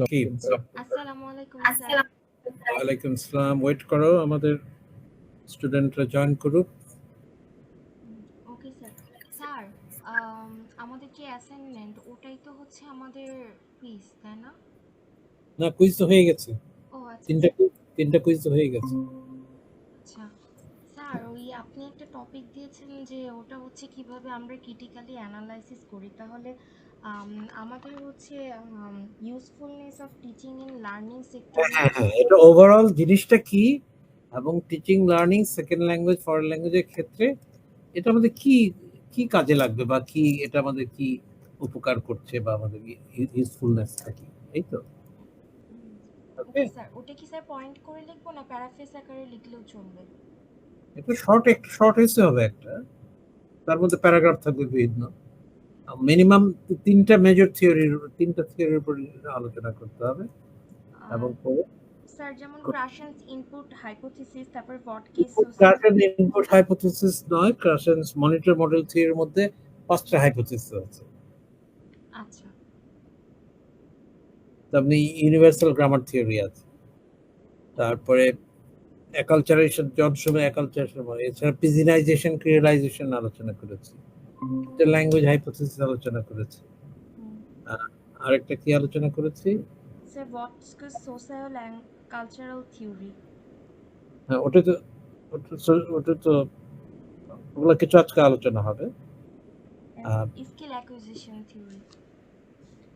রাকিব, আসসালামু আলাইকুম স্যার। ওয়ালাইকুম আসসালাম। ওয়েট করো, আমাদের স্টুডেন্টরা জয়েন করুক। Okay sir. স্যার, আমাদের যে অ্যাসাইনমেন্ট ওটাই তো হচ্ছে আমাদের কুইজ, তাই না? না, কুইজ তো হয়ে গেছে। ও আচ্ছা তিনটা তিনটা কুইজ তো হয়ে গেছে। আচ্ছা। স্যার, ওই আপনি একটা টপিক দিয়েছেন যে ওটা হচ্ছে কিভাবে আমরা ক্রিটিক্যালি অ্যানালাইসিস করি, তাহলে আমাদের হচ্ছে usefulness of teaching in learning সেক্টরে। হ্যাঁ, এটা ওভারঅল জিনিসটা কি এবং teaching learning second language foreign ল্যাঙ্গুয়েজের ক্ষেত্রে এটা আমাদের কি কি কাজে লাগবে বা কি এটা আমাদের কি উপকার করছে বা আমাদের ইউজফুলনেসটা কি, এই তো। ওকে, ওকে স্যার, ওটা কি স্যার পয়েন্ট করে লিখবো না প্যারাফ্রেজ আকারে লিখলেও চলবে? একটু শর্ট এসে হবে একটা, তার মধ্যে প্যারাগ্রাফ থাকবে বিভিন্ন। মিনিমাম তিনটা থিওরির উপর আলোচনা করতে হবে এবং পরে স্যার, যেমন ক্রাশেন্স ইনপুট হাইপোথিসিস, তারপর ভট কেস ইনপুট হাইপোথিসিস নয়, ক্রাশেন্স মনিটর মডেল থিওরির মধ্যে 5টা হাইপোথিসিস আছে। আচ্ছা তেমনি ইউনিভার্সাল গ্রামার থিওরি আছে, তারপরে অ্যাকালচারেশন, জনসময় অ্যাকালচারেশন, এছাড়া পিজিনাইজেশন ক্রিয়ালাইজেশন আলোচনা করেছি, ল্যাঙ্গুয়েজ হাইপোথিসিস আলোচনা করেছি। আরেকটা কি আলোচনা করেছি? স্যার, ভট কেস সোশিয়াল অ্যান্ড কালচারাল থিওরি। হ্যাঁ, ওটা তো ওগুলো কিছু আজকে আলোচনা হবে। Skill acquisition theory.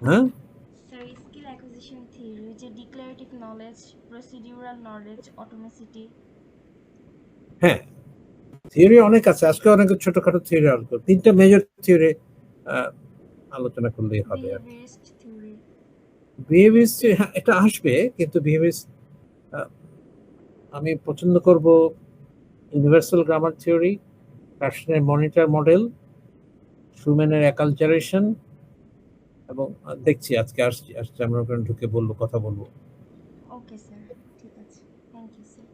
হ্যাঁ স্যার, স্কিল অ্যাকুইজিশন থিওরি যে declarative knowledge, procedural knowledge, automaticity. হ্যাঁ, থিওরি অনেক আছে, আজকে অনেক ছোটখাটো থিওরি আলোচনা, 3টা মেজর থিওরি আলোচনা করলেই হবে। বিহেভিয়ারিস্ট থিওরি। বিহেভিয়ারিস্ট, হ্যাঁ, এটা আসবে, কিন্তু বিহেভিয়ারিস্ট আমি পছন্দ করব ইউনিভার্সাল গ্রামার থিওরি, কার্শনের মনিটর মডেল, শুম্যানের অ্যাকালচারেশন, এবং দেখছি আজকে আসছে আমরা ওখানে ঢুকে কথা বলবো। ওকে স্যার, ঠিক আছে, থ্যাংক ইউ স্যার।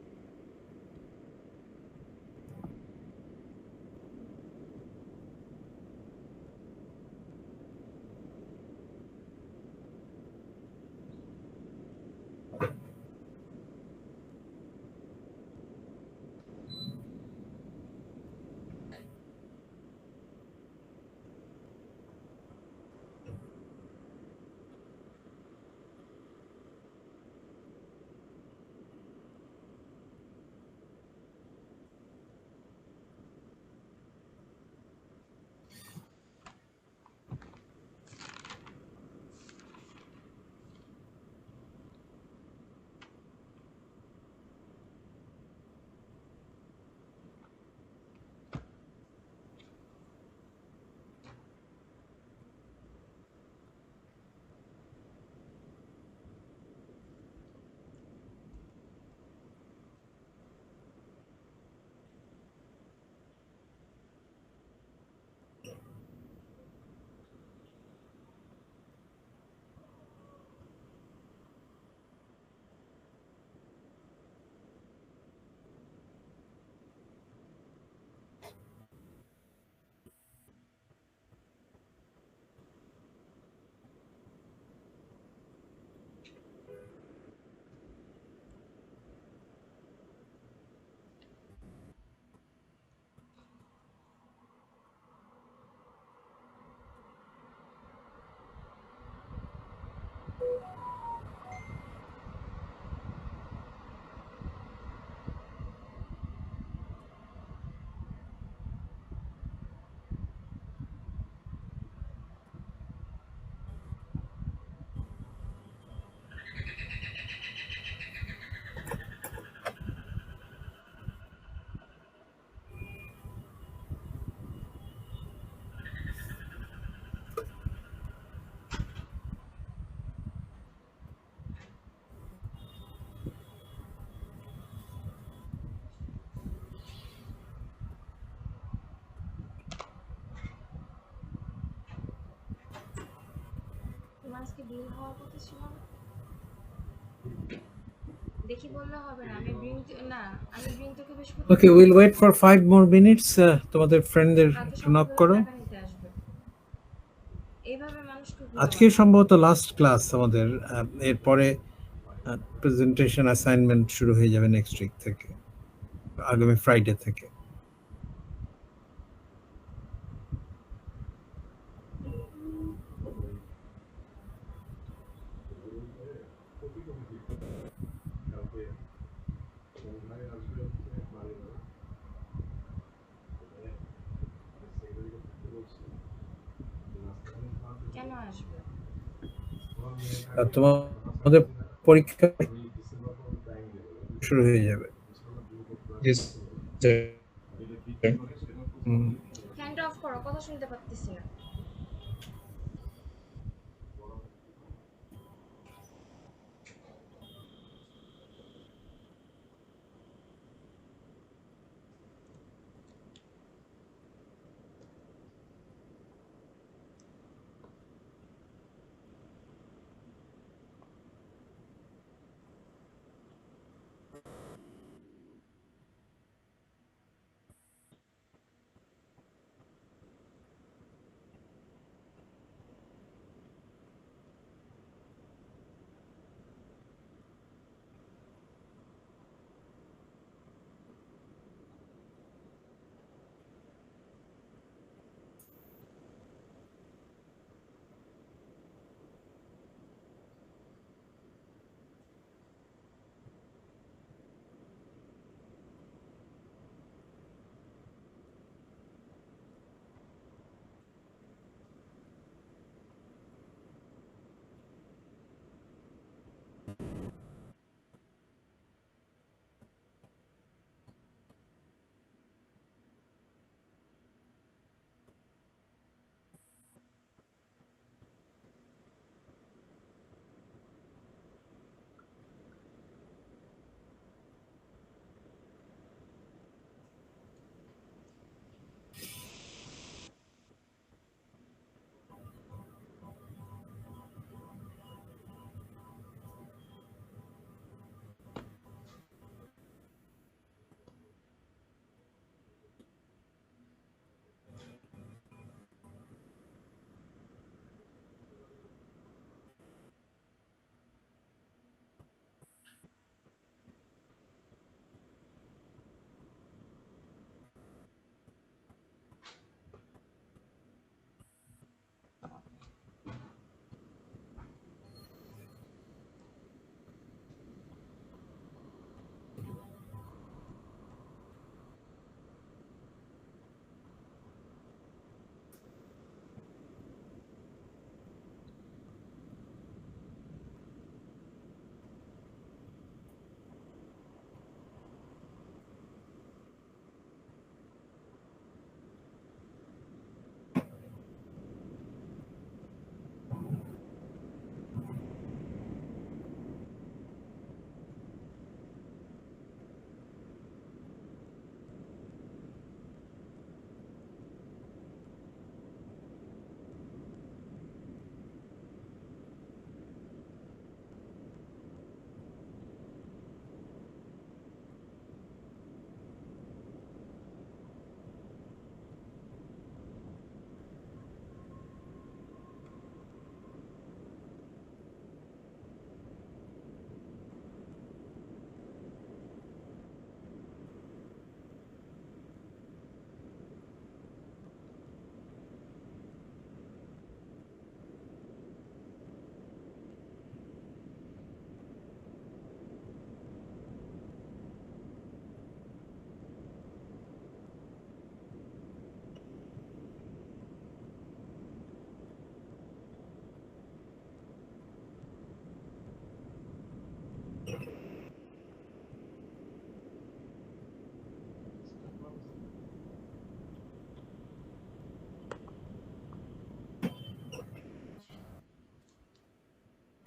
তোমার আজকে বিল হওয়ার কথা ছিল না? দেখি বললে হবে না, আমি বৃন্দকে বেশ করতে। Okay, will wait for 5 more minutes. তোমাদের ফ্রেন্ডদের নক করো। টাকা নিতে আসবে, এইভাবে মানুষকে আজকে সম্ভবত লাস্ট ক্লাস আমাদের। এরপরে প্রেজেন্টেশন অ্যাসাইনমেন্ট শুরু হয়ে যাবে নেক্সট উইক থেকে, আগামী ফ্রাইডে থেকে। কেন আসবে? আর তোমাদের পরীক্ষা শুরু হয়ে যাবে। Yes, sir. হুম। ফ্যানটা অফ করো, কথা শুনতে পারতেছি না।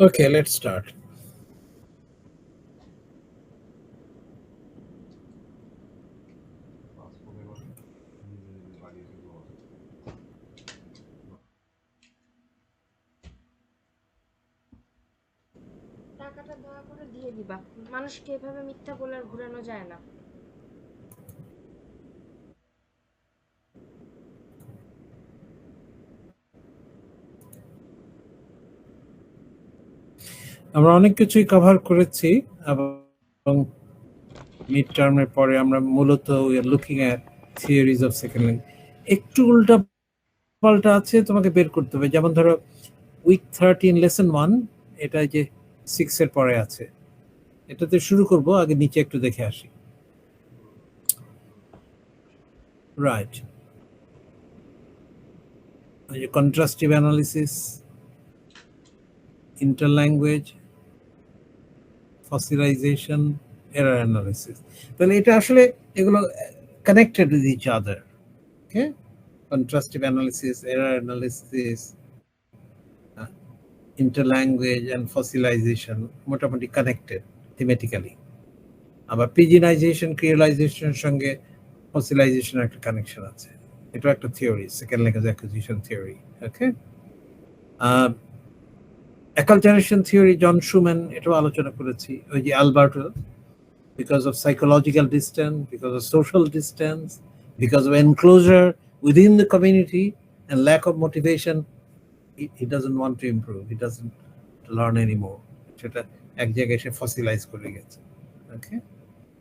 Okay, let's start. টাকাটা দয়া করে দিয়ে দিবা, মানুষকে এভাবে মিথ্যা বলে আর ঘুরানো যায় না। আমরা অনেক কিছুই কভার করেছি এবং মিড টার্মের পরে আমরা মূলত looking at theories of second language. একটু উল্টা পাল্টা আছে, তোমাকে বের করতে হবে। যেমন ধরো উইক 13 লেসন 1, এটা যে 6 এর পরে আছে, এটাতে শুরু করব। আগে নিচে একটু দেখে আসি। Right, contrastive analysis, interlanguage, fossilisation, error analysis. তাহলে এটা আসলে এগুলো connected with each other. Okay, contrastive analysis, error analysis, interlanguage and fossilisation মোটামুটি কানেক্টেড থিমেটিক্যালি। আবার পিজিনাইজেশন, ক্রিওলাইজেশনের সঙ্গে ফসিলাইজেশনের একটা কানেকশন আছে। এটা একটা theory, second language acquisition theory. Okay, acculturation theory, John Schumann, এটাও আলোচনা করেছি। ওই যে Alberto, because of psychological distance, because of social distance, because of enclosure within the community and lack of motivation, he doesn't want to improve, he doesn't learn anymore. সেটা এক জায়গায় সে ফসিলাইজ করে গেছে। ওকে,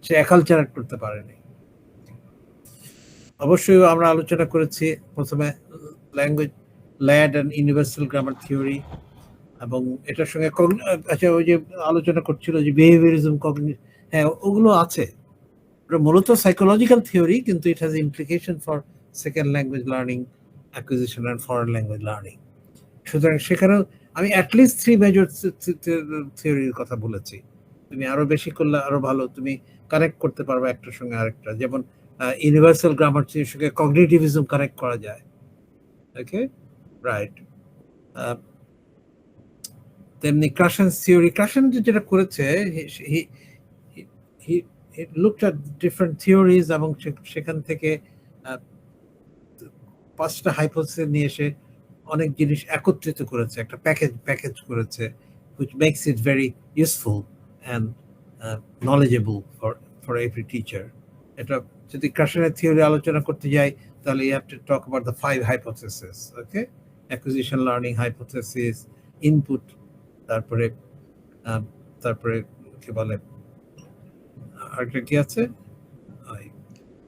সে অ্যাকালচারেট করতে পারেনি। অবশ্যই আমরা আলোচনা করেছি প্রথমে language, lad and universal grammar theory, এবং এটার সঙ্গে আচ্ছা ওই যে আলোচনা করছিল যে বিহেভিয়ারিজম, হ্যাঁ ওগুলো আছে। ওটা মূলত সাইকোলজিক্যাল থিওরি, কিন্তু it has implication for second language learning, acquisition and foreign language learning. সুতরাং সেখানেও আমি অ্যাটলিস্ট 3 মেজর থিওরির কথা বলেছি। তুমি আরো বেশি করলে আরো ভালো, তুমি কানেক্ট করতে পারবে একটার সঙ্গে আরেকটা। যেমন ইউনিভার্সাল গ্রামার থিওরির সঙ্গে কগনিটিভিজম কানেক্ট করা যায়। ওকে, রাইট। তেমনি ক্রাশন থিওরি, ক্রাশন যেটা করেছে, he looked at different theories এবং সেখান থেকে 5টা হাইপোথিসিস নিয়ে এসে অনেক জিনিস একত্রিত করেছে, একটা প্যাকেজ করেছে, which makes it very useful and knowledgeable for every teacher. এটা যদি ক্রাশনের থিওরি আলোচনা করতে যাই, তাহলে you have to talk about the 5 hypotheses. Okay, acquisition learning hypothesis, input, তারপরে কি বলে আরেকটা কি আছে,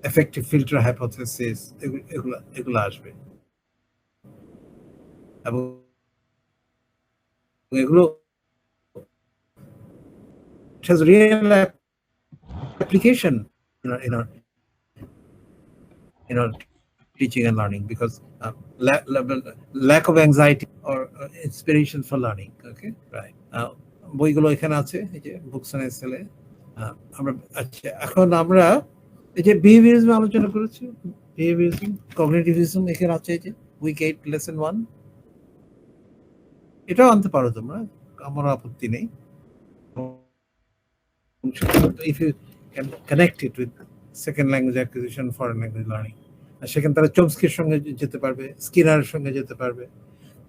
এফেক্টিভ ফিল্টার হাইপোথিসিস, এগুলো আসবে। এবং এগুলো has real application in our teaching and learning, because lack of anxiety or inspiration for learning. Okay, right. বইগুলো এখানে আছে, এই যে বুকস এন্ড সেলে। আমরা আচ্ছা, এখন আমরা এই যে বিহেভিয়ারিজম আলোচনা করেছি, বিহেভিয়ারিজম, কগনিটিভিজম এখানে আছে, এই যে উইক 8 লেসন 1, এটাও আনতে পারো তোমরা, আমার আপত্তি নেই। If you can connect it with second language acquisition, foreign language learning, সেখানে তারা চমস্কির সঙ্গে যেতে পারবে, স্কিনারের সঙ্গে যেতে পারবে,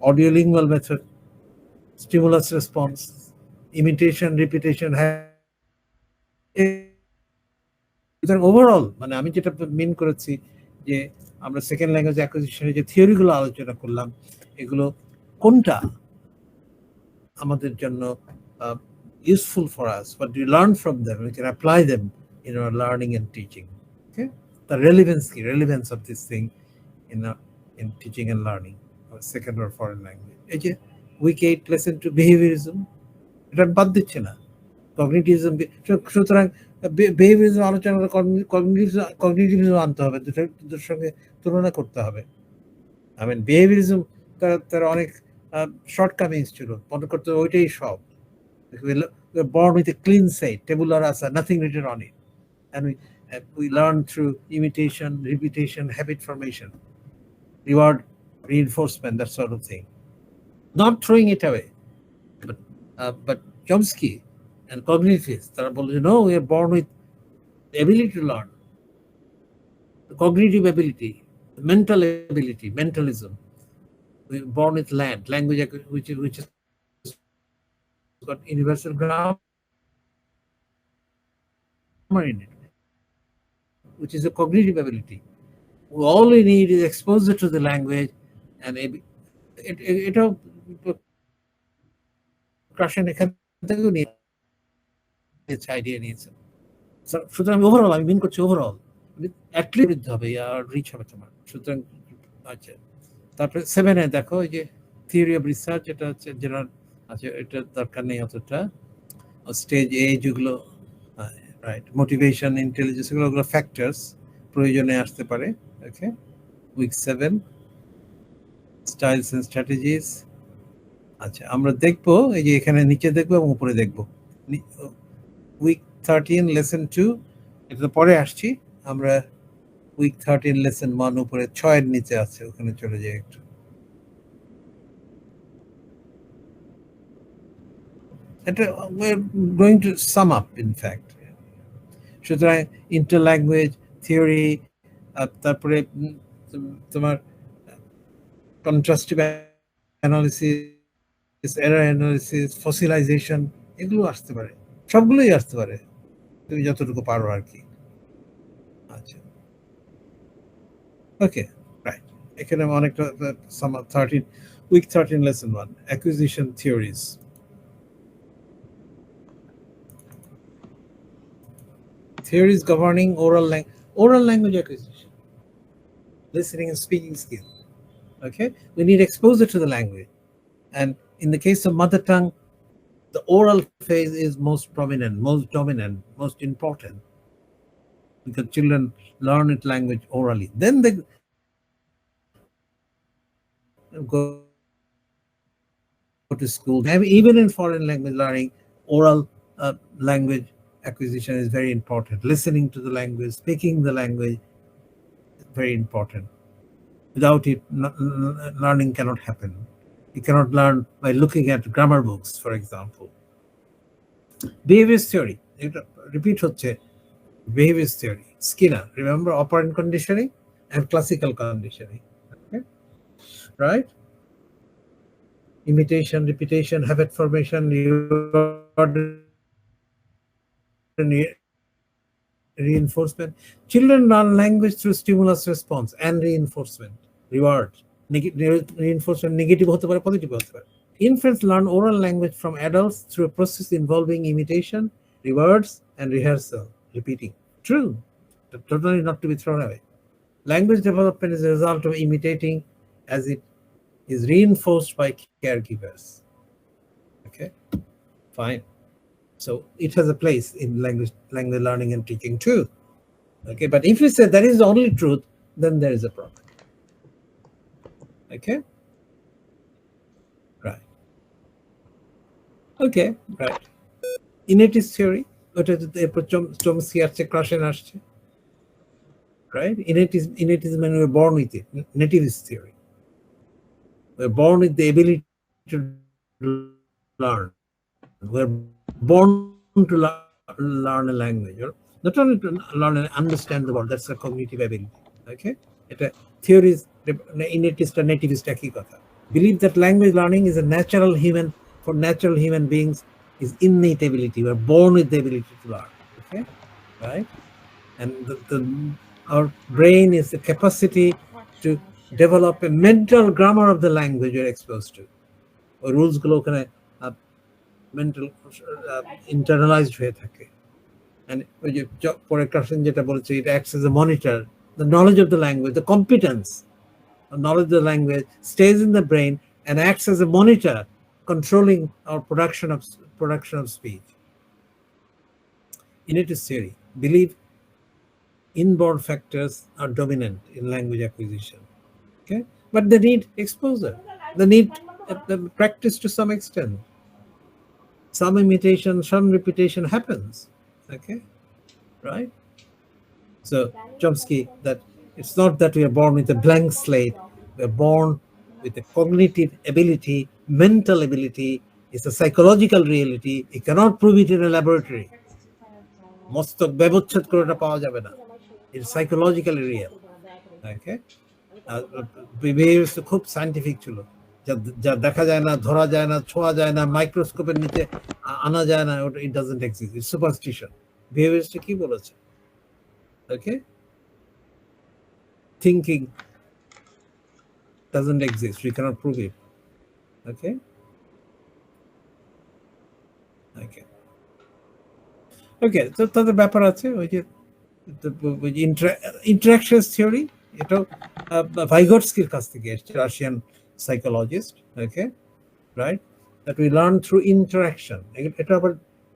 audiolingual method, stimulus response, imitation, repetition. Overall মানে আমি যেটা মিন করেছি যে আমরা সেকেন্ড ল্যাঙ্গুয়েজ অ্যাকুইজিশনের যে থিওরিগুলো আলোচনা করলাম, এগুলো কোনটা আমাদের জন্য useful for us, what we learn from them, we can apply them in our learning and teaching. Okay, the relevance of this thing in teaching and learning of second or foreign language. এই যে week 8 lesson 2 behaviourism, এটা বাদ দিচ্ছে না। কগনিটিভিজম, সুতরাং behaviourism আলোচনা করে কগনিটিভিজম আনতে হবে, দুটোর সঙ্গে তুলনা করতে হবে। আই মিন বিহেভিয়ারিজম তার অনেক শর্টকামিংস ছিল, মনে করতে ওইটাই সব। We're born with a clean slate, tabula rasa, nothing written on it, and we learn through imitation, repetition, habit formation, reward, reinforcement, that sort of thing. Not throwing it away, but Chomsky and cognitivists, they are saying, no, we are born with the ability to learn, the cognitive ability, the mental ability, mentalism. We are born with language, which is got universal grammar in it, which is a cognitive ability. All we need is exposure to the language, and it ক্রাশন এখানে থেকেও নিয়েছে, idea নিয়েছে। সুতরাং overall আমি মিন করছি overall at least হবে আর rich হবে তোমার। সুতরাং আচ্ছা, তারপরে 7 দেখো এই যে থিওরি অফ রিসার্চ, এটা হচ্ছে জেনারেল। আচ্ছা, এটা দরকার নেই অতটা। স্টেজ এ যেগুলো, রাইট, মোটিভেশন, ইন্টেলিজেন্স, এগুলো ফ্যাক্টরস, প্রয়োজনে আসতে পারে। ওকে, উইক 7 স্টাইলস এন্ড স্ট্র্যাটেজিস। আচ্ছা, আমরা দেখবো এই যে এখানে নিচে দেখবো এবং উপরে দেখবো। উইক 13 লেসন 2, এটা পরে আসছি আমরা। উইক 13 লেসন 1 উপরে 6 নিচে আছে, ওখানে চলে যাই একটু। এটা we're going to sum up in fact. সুতরাং ইন্টারল্যাঙ্গুয়েজ থিওরি, তারপরে তোমার কন্ট্রাস্টিভ অ্যানালিসিস, এরর অ্যানালিসিস, ফসিলাইজেশন, এগুলো আসতে পারে, সবগুলোই আসতে পারে তুমি যতটুকু পারো আর কি। আচ্ছা, ওকে, রাইট। এখানে অনেকটা 13 week 13 lesson 1 acquisition theories. Theories governing oral language acquisition, listening and speaking skill. Okay, we need exposure to the language, and in the case of mother tongue, the oral phase is most prominent, most dominant, most important, because children learn it language orally, then they go to school. Even in foreign language learning, oral language acquisition is very important. Listening to the language, speaking the language is very important. Without it, learning cannot happen. You cannot learn by looking at grammar books, for example. Behavior theory, repeat হচ্ছে behavior theory. Skinner, remember operant conditioning and classical conditioning. Okay? Right? Imitation, repetition, habit formation, reward, reinforcement. Children learn language through stimulus response and reinforcement. Reward, reinforcement, negative হতে পারে, positive হতে পারে. Infants learn oral language from adults through a process involving imitation, rewards, and rehearsal, repeating. True, totally not to be thrown away. Language development is a result of imitating as it is reinforced by caregivers. Okay, fine. So it has a place in language learning and teaching too. Okay, but if you say that is the only truth, then there is a problem. Okay, right. Okay, right. Innatist theory, ওটা এরপর Chomsky আসছে, ক্রাশেন আসছে, right? Innatism, and we're born with it. Nativist theory, we're born with the ability to learn. We're born to learn a language, or not only to learn and understand the world. That's a cognitive ability. Okay, এটা theories, innatist and nativist একই কথা. Believe that language learning is a natural human, for natural human beings is innate ability. We're born with the ability to learn. Okay, right? And our brain is the capacity to develop a mental grammar of the language you're exposed to. Or rules গুলো ওখানে mental ইন্টারনালাইজড হয়ে থাকে। and ওই যে পরের question যেটা বলেছে, it acts as a monitor. The knowledge of the language, the competence of knowledge of the language stays in the brain and acts as a monitor, controlling our production of speech. Innatist theory believe inborn factors are dominant in language acquisition. Okay, but they need exposure, they need practice to some extent. Some imitation, some repetition happens. Okay, right? So Chomsky, that it's not that we are born with a blank slate, we are born with a cognitive ability, mental ability. It's a psychological reality. You cannot prove it in a laboratory. মস্তক ব্যবচ্ছেদ করে এটা পাওয়া যাবে না. It's psychologically real. Okay, behaviour খুব scientific ছিল, যা দেখা যায় না, ধরা যায় না, ছোঁয়া যায় না, মাইক্রোস্কোপের নিচে আনা যায় না, ওটা it doesn't exist, it's superstition. Behaviourist কি বলেছে? ওকে, thinking doesn't exist, we cannot prove it. Okay, ওকে ওকে, তো তাদের ব্যাপার আছে ওই যে ইন্টারাকশনস থিওরি, এটাও ভাইগটস্কির কাছ থেকে এসেছে, Russian psychologist. Okay, right, that we learn through interaction. এটা আবার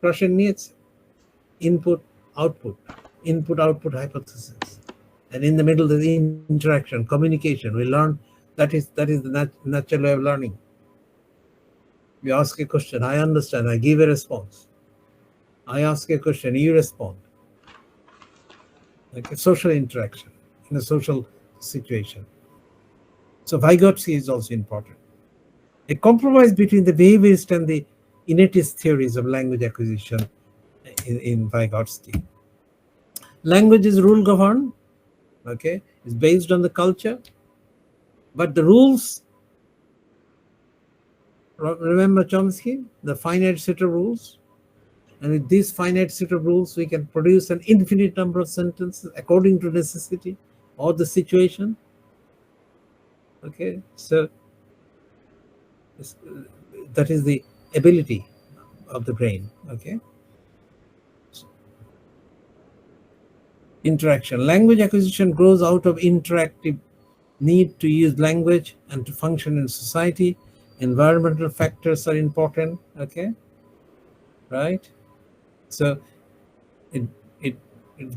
রাশিয়ান নিয়েছে, input output, input output hypothesis, and in the middle there's interaction, communication. We learn that is the natural way of learning. You ask a question, I understand, I give a response. I ask a question, you respond. Like a social interaction in a social situation. So Vygotsky is also important. A compromise between the behaviorist and the innatist theories of language acquisition in Vygotsky. Language is rule governed, okay, it's based on the culture, but the rules, remember Chomsky, the finite set of rules, and with this finite set of rules we can produce an infinite number of sentences according to necessity or the situation. Okay, so that is the ability of the brain. Okay, interaction, language acquisition grows out of interactive need to use language and to function in society. Environmental factors are important. Okay, right, so it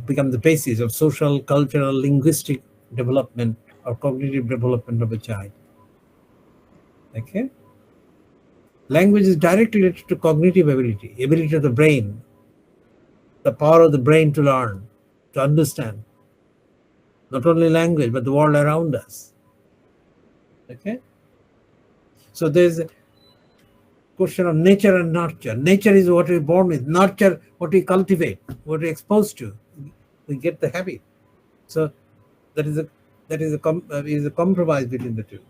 becomes the basis of social, cultural, linguistic development or cognitive development of a child. Okay, language is directly related to cognitive ability, ability of the brain, the power of the brain to learn, to understand not only language but the world around us. Okay, so there's a question of nature and nurture. Nature is what we're born with, nurture what we cultivate, what we're exposed to, we get the habit. So that is a compromise between the two.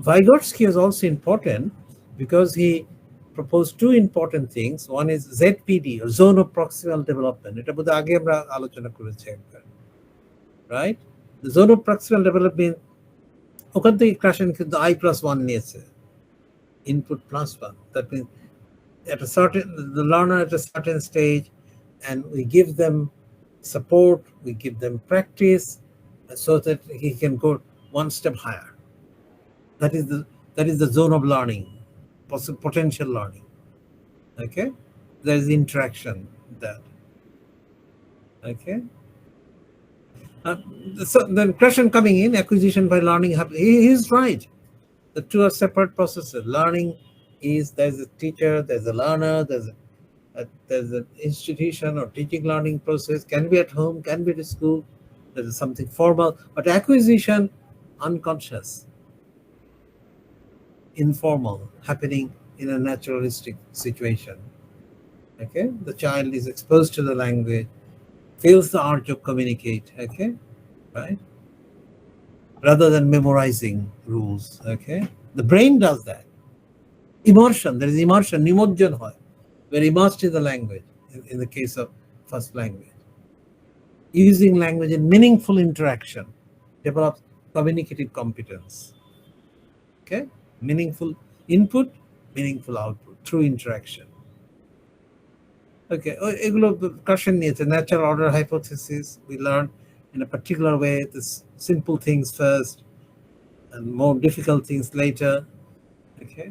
Vygotsky is also important because he proposed two important things. One is ZPD, or zone of proximal development. এটা বোধহয় আগে আমরা আলোচনা করেছি একবার, right? The zone of proximal development, ওখান থেকে ক্রাশন কিন্তু I+1 নিয়েছে, input +1. That means at a certain, the learner at a certain stage, and we give them support, we give them practice so that he can go one step higher. That is the zone of learning, potential learning. Okay, there is interaction there. Okay, so the question coming in, acquisition by learning, he is right. The two are separate processes. Learning is, there's a teacher, there's a learner, there's an institution or teaching learning process, can be at home, can be at school, there is something formal, but acquisition, unconscious, informal, happening in a naturalistic situation. Okay, the child is exposed to the language, feels the urge to communicate. Okay, right, rather than memorizing rules. Okay, the brain does that. Immersion, there is immersion, nimojjan hoy. We're immersed in the language, in the case of first language. Using language in meaningful interaction develops communicative competence. Okay, meaningful input, meaningful output through interaction. Okay, এগুলো question নিয়েছে, natural order hypothesis. We learn in a particular way the simple things first and more difficult things later. Okay,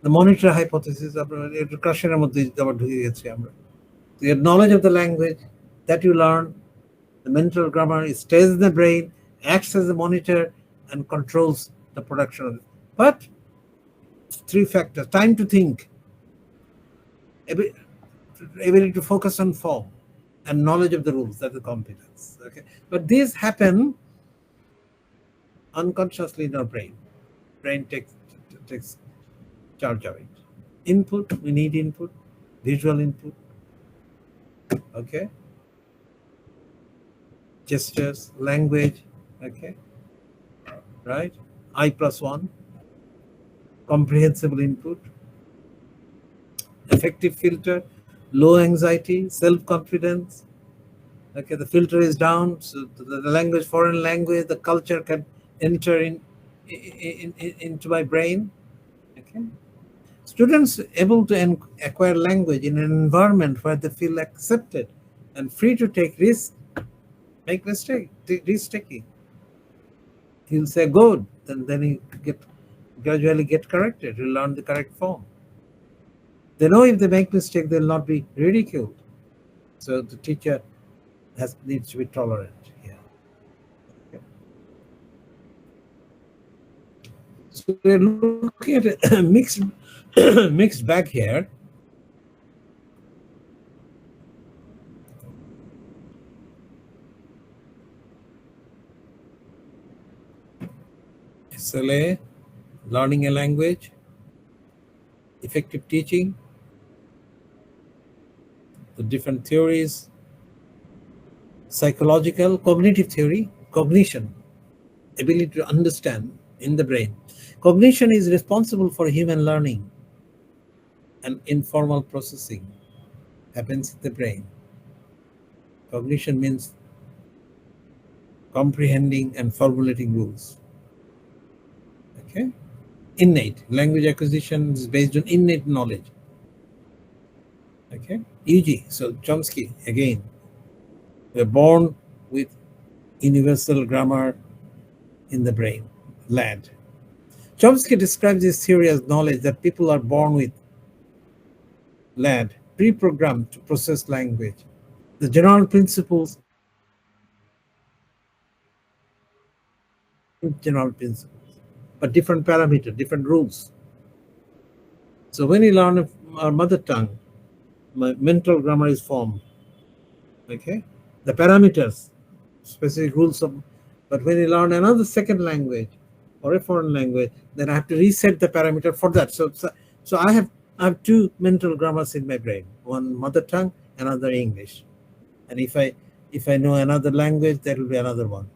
the monitor hypothesis, question এর মধ্যে আবার ঢুকে গেছি আমরা। The knowledge of the language that you learn, the mental grammar, it stays in the brain, acts as a monitor and controls the production of it. But three factors: time to think, ability to focus on form, and knowledge of the rules, that's the competence. Okay, but these happen unconsciously in our brain. Brain takes charge of it. Input, we need input, visual input. Okay, gestures, language. Okay, right, I+1, comprehensible input, effective filter, low anxiety, self-confidence. Okay, the filter is down, so the language, foreign language, the culture can enter into my brain. Okay, Students able to acquire language in an environment where they feel accepted and free to take risks, make mistake, risk taking. He'll say good, and then he gradually get corrected. He'll learn the correct form. They know if they make mistake, they'll not be ridiculed. So the teacher needs to be tolerant here. Okay. So we're looking at a mixed mixed bag here. SLA, learning a language, effective teaching, the different theories, psychological, cognitive theory, cognition, ability to understand in the brain. Cognition is responsible for human learning, and informal processing happens in the brain. Cognition means comprehending and formulating rules. Okay? Innate. Language acquisition is based on innate knowledge. Okay? E.g., so Chomsky, again, we're born with universal grammar in the brain, LAD. Chomsky describes this theory as knowledge that people are born with LAD, pre-programmed to process language. The general principles, but different parameters, different rules. So when you learn our mother tongue, my mental grammar is formed. Okay, the parameters, specific rules of. But when you learn another second language or a foreign language, then I have to reset the parameter for that. So I have two mental grammars in my brain: one mother tongue, another English. And if I know another language, there will be another one.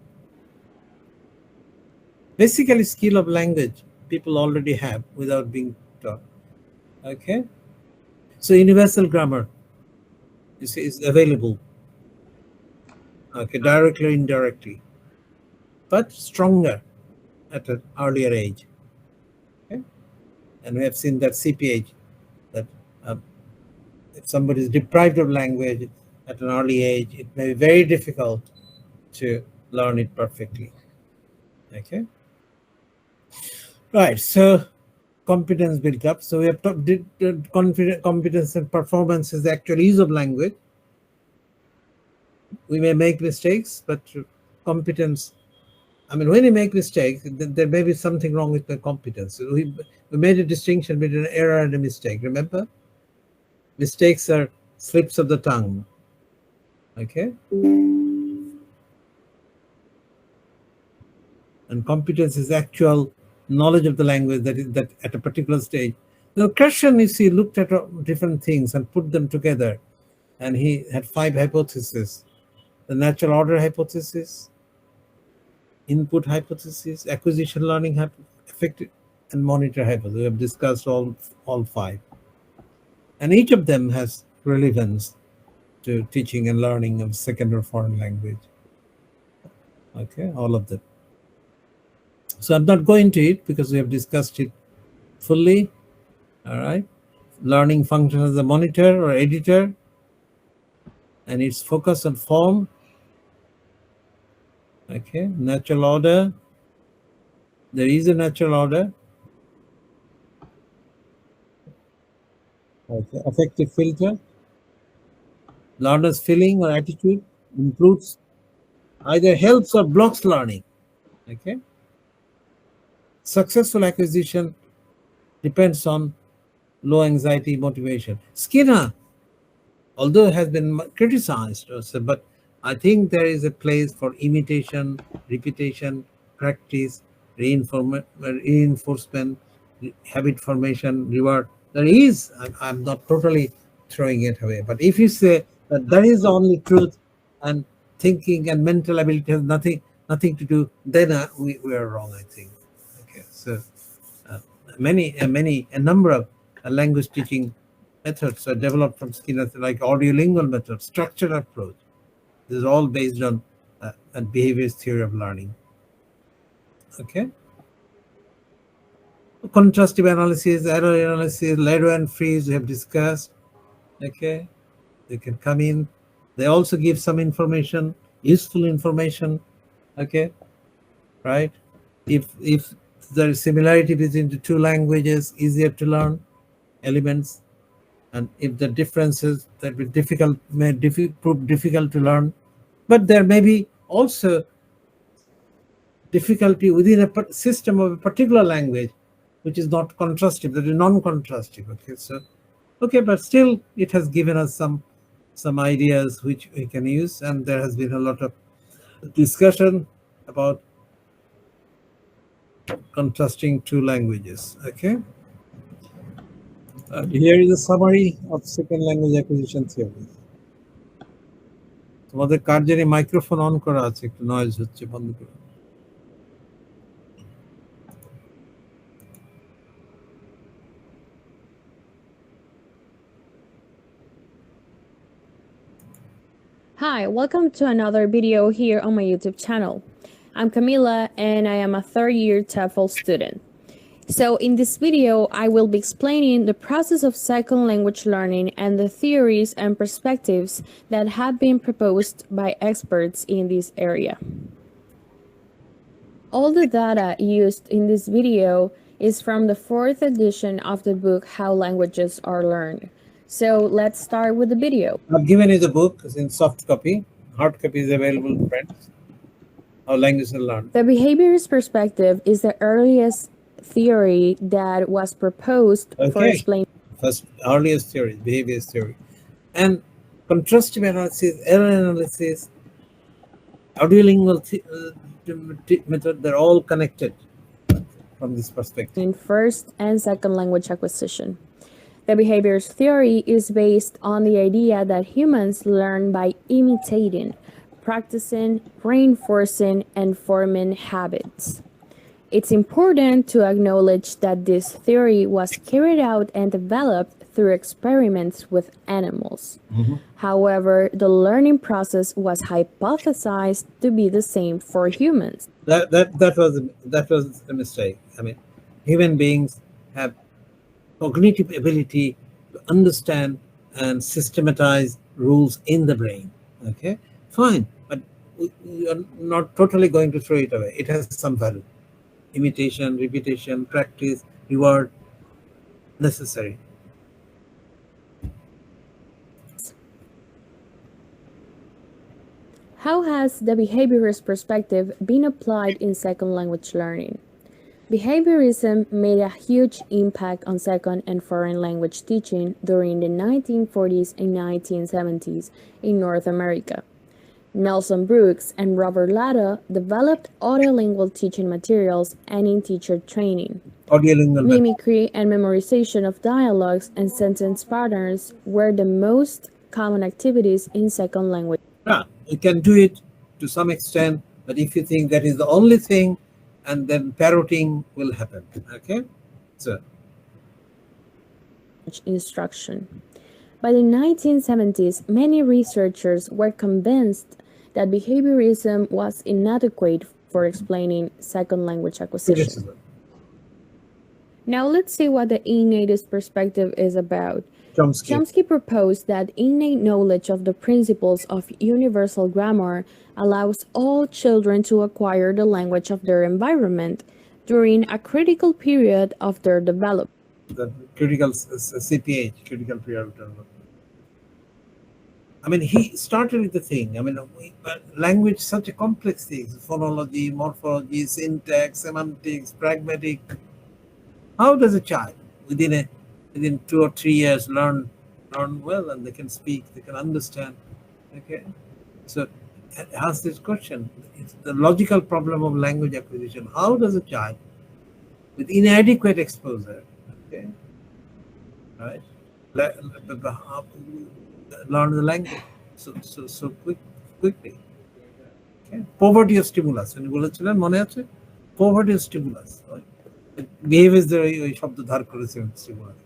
Basically, skill of language people already have without being taught. Okay, so universal grammar is available. Okay, directly or indirectly, but stronger at an earlier age. Okay, and we have seen that CPH, that if somebody is deprived of language at an early age, it may be very difficult to learn it perfectly. Okay, right. So competence built up. So we have competence and performance is the actual use of language. We may make mistakes, but competence. I mean, when you make mistakes, there may be something wrong with the competence. We made a distinction between an error and a mistake. Remember, mistakes are slips of the tongue. Okay, and competence is actual knowledge of the language that at a particular stage. Now, Krishnan, you see, looked at different things and put them together, and he had 5 hypotheses: the natural order hypothesis, input hypothesis, acquisition learning effective, and monitor hypothesis. We have discussed all 5, and each of them has relevance to teaching and learning of second or foreign language. Okay, all of them. So I'm not going to it because we have discussed it fully. All right, learning function as a monitor or editor, and its focus on form. Okay, natural order. There is a natural order. Okay, affective filter. Learner's feeling or attitude improves, either helps or blocks learning. Okay. Successful acquisition depends on low anxiety motivation. Skinner, although has been criticized, but I think there is a place for imitation, repetition, practice, reinforcement, habit formation, reward. There is, I'm not totally throwing it away, but if you say that is the only truth and thinking and mental ability has nothing to do, then we are wrong, I think. Okay, so a number of language teaching methods are developed from Skinner, like audiolingual method, structured approach. This is all based on behaviorist theory of learning. Okay. Contrastive analysis, error analysis, Ladder and freeze we have discussed. Okay, they can come in. They also give some information, useful information. Okay, right? If there is similarity between the two languages, easier to learn elements, and if the differences that will difficult may prove difficult to learn, but there may be also difficulty within a system of a particular language which is not contrastive, that is non-contrastive. Okay, so okay, but still it has given us some ideas which we can use, and there has been a lot of discussion about contrasting two languages. Okay, here is a summary of second language acquisition theory. তোমাদের কার জানি microphone on করা আছে, একটু noise হচ্ছে, বন্ধ করো। Hi, welcome to another video here on my YouTube channel. I'm Camila and I am a third-year TEFL student. So in this video, I will be explaining the process of second language learning and the theories and perspectives that have been proposed by experts in this area. All the data used in this video is from the 4th edition of the book How Languages Are Learned. So let's start with the video. I've given you the book. It's in soft copy. Hard copy is available, friends. How languages are learned. The behaviorist perspective is the earliest theory that was proposed for explaining. First, earliest theory, behaviorist theory. And contrastive analysis, error analysis, audiolingual method, they're all connected from this perspective. In first and second language acquisition. The behaviorist theory is based on the idea that humans learn by imitating, practicing, reinforcing, and forming habits. It's important to acknowledge that this theory was carried out and developed through experiments with animals. However, the learning process was hypothesized to be the same for humans. That was a mistake. I mean, human beings have cognitive ability to understand and systematize rules in the brain. Okay, fine, but we are not totally going to throw it away. It has some value. Imitation, repetition, practice, reward, necessary. How has the behaviorist perspective been applied in second language learning? Behaviorism made a huge impact on second and foreign language teaching during the 1940s and 1970s in North America. Nelson Brooks and Robert Latta developed audiolingual teaching materials and in-teacher training. Mimicry and memorization of dialogues and sentence patterns were the most common activities in second language. You can do it to some extent, but if you think that is the only thing, and then parroting will happen. Okay, so instruction. By the 1970s, many researchers were convinced that behaviorism was inadequate for explaining second language acquisition. Now let's see what the innatist perspective is about. Chomsky proposed that innate knowledge of the principles of universal grammar allows all children to acquire the language of their environment during a critical period of their development. The critical CPH, critical period of development. I mean, he started with the thing. I mean, language is such a complex thing. Phonology, morphology, syntax, semantics, pragmatic. How does a child within 2 or 3 years learn well, and they can speak, they can understand? Okay, so ask this question. It's the logical problem of language acquisition. How does a child with inadequate exposure, okay, right, learn the language so quickly? Okay, poverty of stimulus. উনি বলেছিলেন, মনে আছে? Poverty of stimulus. Behaviors ওই শব্দ ধার করেছেন stimulus.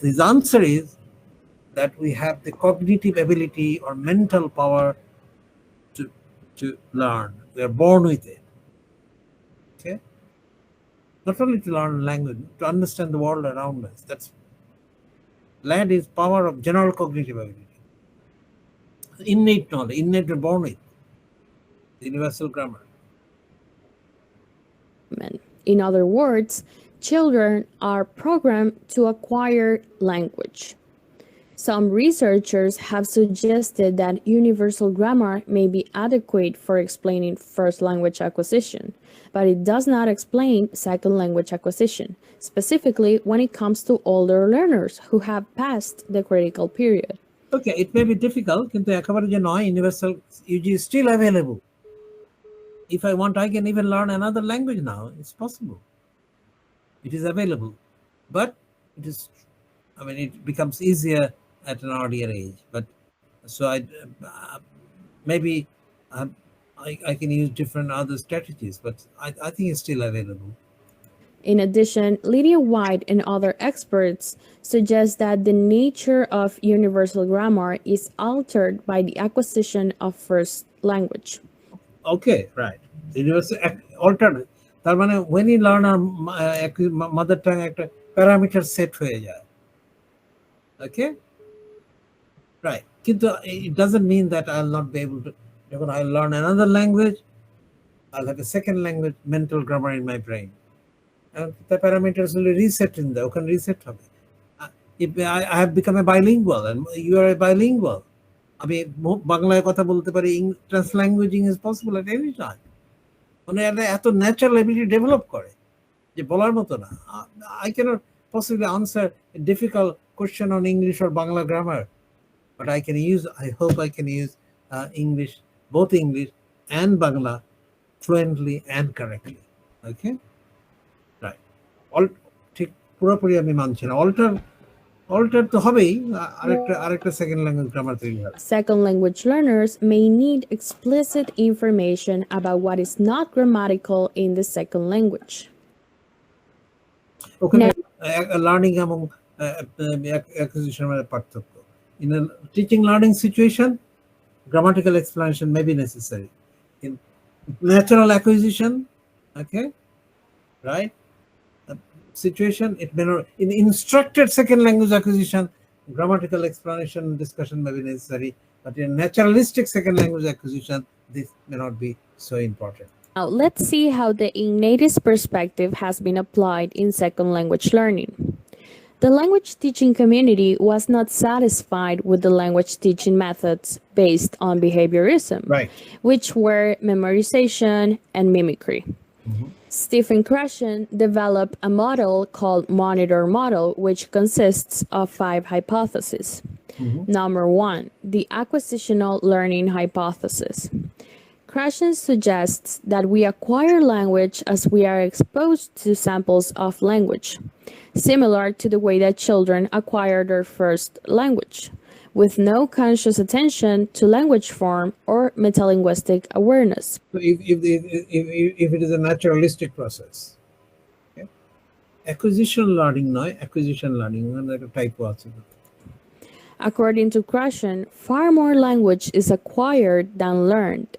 His answer is that we have the cognitive ability or mental power to learn. We are born with it. Okay. Not only to learn language, to understand the world around us. That's LAD is power of general cognitive ability. Innate knowledge, innate or born with. Universal grammar. In other words, children are programmed to acquire language. Some researchers have suggested that universal grammar may be adequate for explaining first language acquisition, but it does not explain second language acquisition, specifically when it comes to older learners who have passed the critical period. Okay, it may be difficult, কিন্তু একেবারে যে নয়, universal UG is still available. If I want, I can even learn another language now. It's possible. It is available, but it is, I mean, it becomes easier at an earlier age. But so maybe I can use different other strategies, but I think it's still available. In addition, Lydia White and other experts suggest that the nature of universal grammar is altered by the acquisition of first language. Okay, right. Universal altered. তার মানে when you learn a mother tongue একটা parameter set হয়ে যায়. Okay? Right. কিন্তু it doesn't mean that I'll not be able to, when I learn another language, I'll have a second language mental grammar in my brain. And the parameters will reset in there. Can reset হবে. If I have become a bilingual and you are a bilingual, আমি বাংলায় কথা বলতে পারি, translanguaging is possible at any time. মানে এত natural ability develop করে যে বলার মতো না। I cannot possibly answer a difficult question on English or Bangla grammar, but I can use, I hope I can use English, both English and Bangla fluently and correctly. Okay? Right. ঠিক পুরোপুরি আমি মানছি না। Alter তো হবেই, আরেকটা second language grammar তৈরি হবে। Second language learners may need explicit information about what is not grammatical in the second language. ওখানে লার্নিং এবং অ্যাকুইজিশনের মধ্যে পার্থক্য। In a teaching learning situation, grammatical explanation may be necessary. In natural acquisition, okay, right, situation, it may not. In instructed second language acquisition, grammatical explanation discussion may be necessary, but in naturalistic second language acquisition, this may not be so important. Now, let's see how the innatist perspective has been applied in second language learning. The language teaching community was not satisfied with the language teaching methods based on behaviorism, Right. which were memorization and mimicry. Stephen Krashen developed a model called monitor model, which consists of 5 hypotheses. Number 1, the acquisitional learning hypothesis. Krashen suggests that we acquire language as we are exposed to samples of language, similar to the way that children acquire their first language, with no conscious attention to language form or metalinguistic awareness. So if it is a naturalistic process, okay? Acquisition learning নয়, acquisition learning একটা type আছে। According to Krashen, far more language is acquired than learned.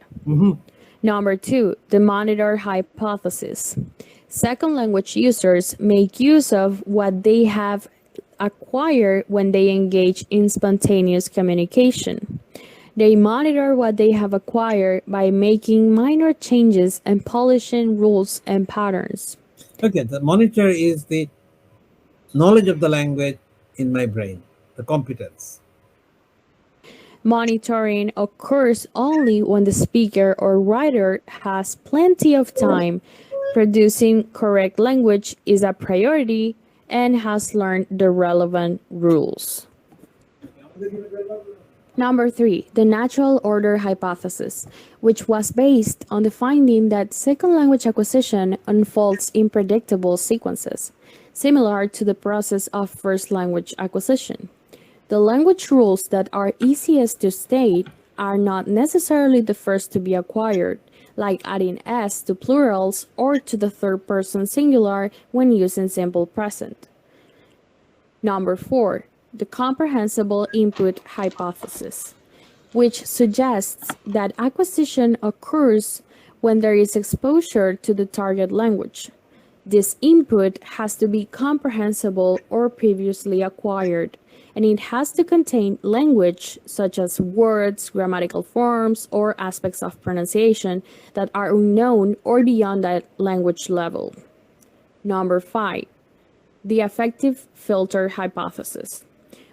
Number 2, the monitor hypothesis. Second language users make use of what they have acquired when they engage in spontaneous communication. They monitor what they have acquired by making minor changes and polishing rules and patterns. Okay, the monitor is the knowledge of the language in my brain, the competence. Monitoring occurs only when the speaker or writer has plenty of time. Producing correct language is a priority and has learned the relevant rules. Number 3, the natural order hypothesis, which was based on the finding that second language acquisition unfolds in predictable sequences, similar to the process of first language acquisition. The language rules that are easiest to state are not necessarily the first to be acquired, like adding s to plurals or to the third person singular when using simple present. Number 4, the comprehensible input hypothesis, which suggests that acquisition occurs when there is exposure to the target language. This input has to be comprehensible or previously acquired, and it has to contain language such as words, grammatical forms, or aspects of pronunciation that are unknown or beyond that language level. Number 5, the affective filter hypothesis,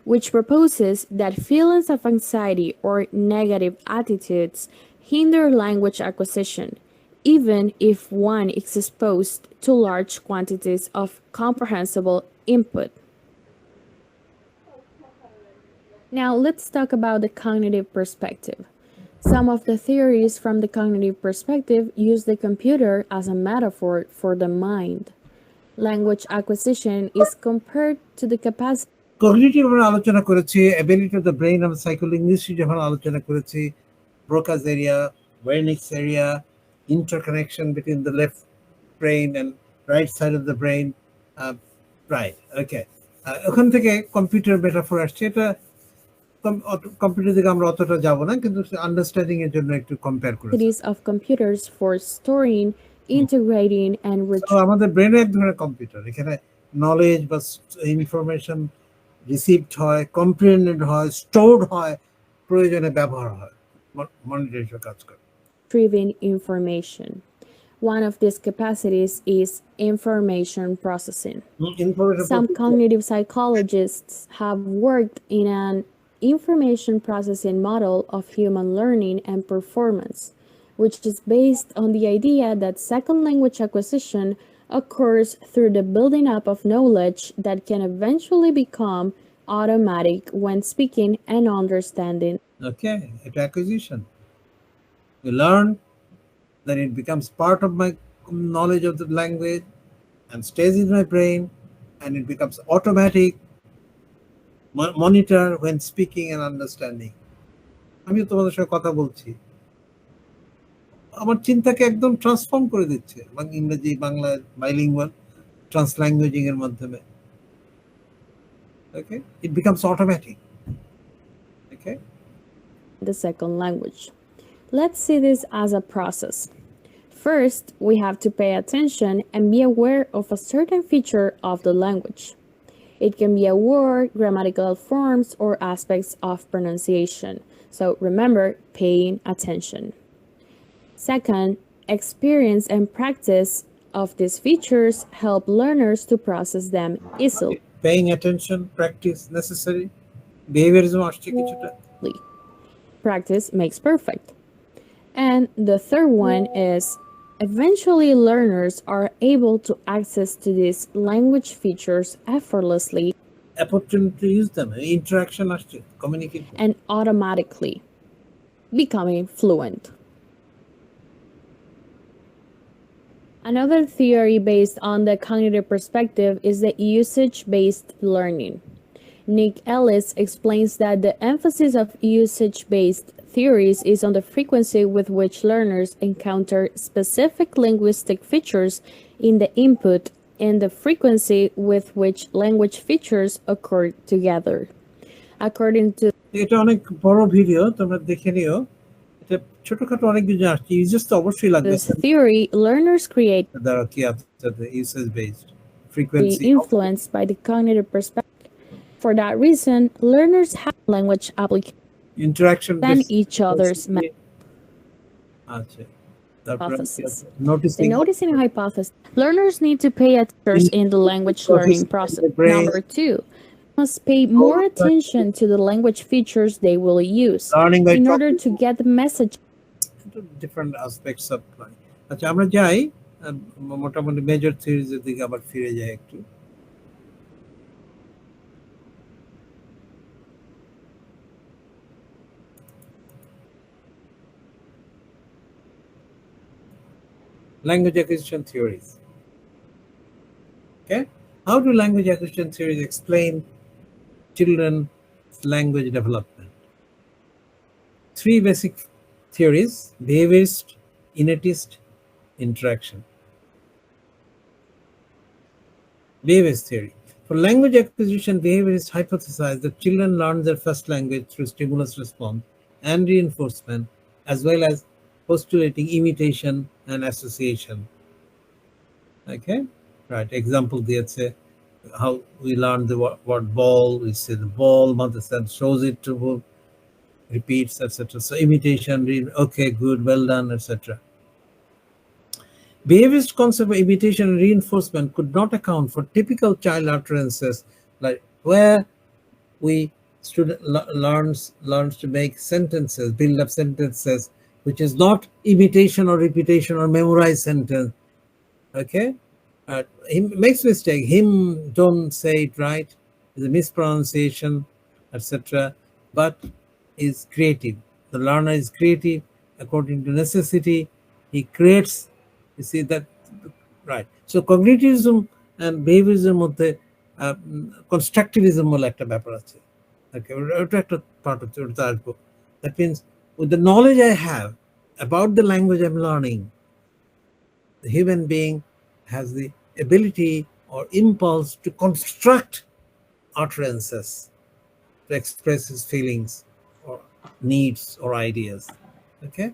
which proposes that feelings of anxiety or negative attitudes hinder language acquisition, even if one is exposed to large quantities of comprehensible input. Now let's talk about the cognitive perspective. Some of the theories from the cognitive perspective use the computer as a metaphor for the mind. Language acquisition is compared to the capacity cognitive আমরা আলোচনা করেছি, ability of the brain আমরা সাইকোলিঙ্গুইস্টিক্স যখন আলোচনা করেছি, Broca's area, Wernicke's area, interconnection between the left brain and right side of the brain, right, okay. ওখান থেকে computer metaphor আসছে, এটা কম্পিউটার দিকে আমরা অতটা যাব না, কিন্তু আন্ডারস্ট্যান্ডিং এর জন্য একটু কম্পেয়ার করেছি। of computers for storing, integrating, and তো আমাদের ব্রেনে এক ধরনের কম্পিউটার, এখানে নলেজ বা ইনফরমেশন রিসিভড হয়, কম্প্রিহেন্ডেড হয়, স্টোরড হয়, প্রয়োজনে ব্যবহার হয়, মনিটর হিসেবে কাজ করে। retrieving information. One of these capacities is information processing. Some cognitive psychologists have worked in an information processing model of human learning and performance, which is based on the idea that second language acquisition occurs through the building up of knowledge that can eventually become automatic when speaking and understanding. Okay, it's acquisition. You learn, then it becomes part of my knowledge of the language and stays in my brain, and it becomes automatic monitor when speaking and understanding. আমি তোমাদের সাথে কথা বলছি, আমার চিন্তাকে একদম transform করে দিচ্ছে, ইংরেজি বাংলা বাইলিঙ্গুয়াল ট্রান্সল্যাঙ্গুয়েজিং এর মাধ্যমে। Okay, it becomes automatic. Okay, the second language. Let's see this as a process. First, we have to pay attention and be aware of a certain feature of the language. It can be a word, grammatical forms, or aspects of pronunciation. So remember, paying attention. Second, experience and practice of these features help learners to process them easily. Paying attention, practice necessary. Behaviorism আসছে কিছুটা। Practice makes perfect. And the third one is eventually learners are able to access to these language features effortlessly Opportunity to use them, interaction আসছে, communicate and automatically becoming fluent. Another theory based on the cognitive perspective is the usage-based learning. Nick Ellis explains that the emphasis of usage-based theories is on the frequency with which learners encounter specific linguistic features in the input and the frequency with which language features occur together. According to এটা অনেক বড় video, তোমরা দেখে নিও, এটা ছোটখাটো অনেক কিছু আসছে, ইউজেস তো অবশ্যই লাগবে। this theory, learners create দ্বারা কি আছে, usage based frequency influenced by the cognitive perspective. For that reason, learners have language applications interaction than each other's আচ্ছা, hypothesis. The noticing noticing hypothesis. Learners need to pay attention in the language learning process. Number 2, must pay more attention to the language features they will use learning by in order to get the message. different aspects of learning. আচ্ছা, আমরা যাই মোটামুটি major থিওরিজের দিকে আবার ফিরে যাই একটু। Language acquisition theories. Okay, how do language acquisition theories explain children's language development? 3 basic theories: behaviorist, innatist, interaction. Behaviorist theory. For language acquisition, behaviorists hypothesize that children learn their first language through stimulus response and reinforcement, as well as postulating imitation and association. Okay, right? Example দিয়েছে, how we learn the word ball, we say the ball, mother said shows it to book, repeats, etc. So imitation, okay, good, well done, etc. Behaviorist concept of imitation and reinforcement could not account for typical child utterances, like where we student learns to make sentences, build up sentences, which is not imitation or repetition or memorized sentence. Okay, he makes mistake. Him don't say it right. Is a mispronunciation, etc. But is creative. The learner is creative according to necessity. He creates. You see that, right? So cognitivism and behaviorism মধ্যে constructivism বলে একটা ব্যাপার আছে। Okay, ওটা একটা part হচ্ছে, ওটা আসবো। That means with the knowledge I have about the language I'm learning, the human being has the ability or impulse to construct utterances to express his feelings or needs or ideas. Okay.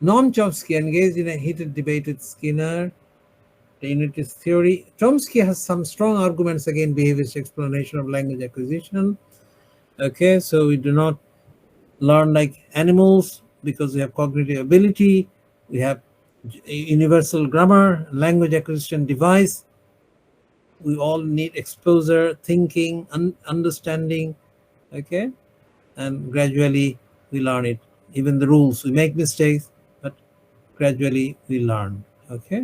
Non-Chomsky engaged in a heated debate with Skinner. The unitist theory. Chomsky has some strong arguments against behaviorist explanation of language acquisition. Okay, so we do not learn like animals because we have cognitive ability. We have universal grammar, language acquisition device. We all need exposure, thinking, understanding. Okay, and gradually we learn it. Even the rules, we make mistakes, but gradually we learn. Okay.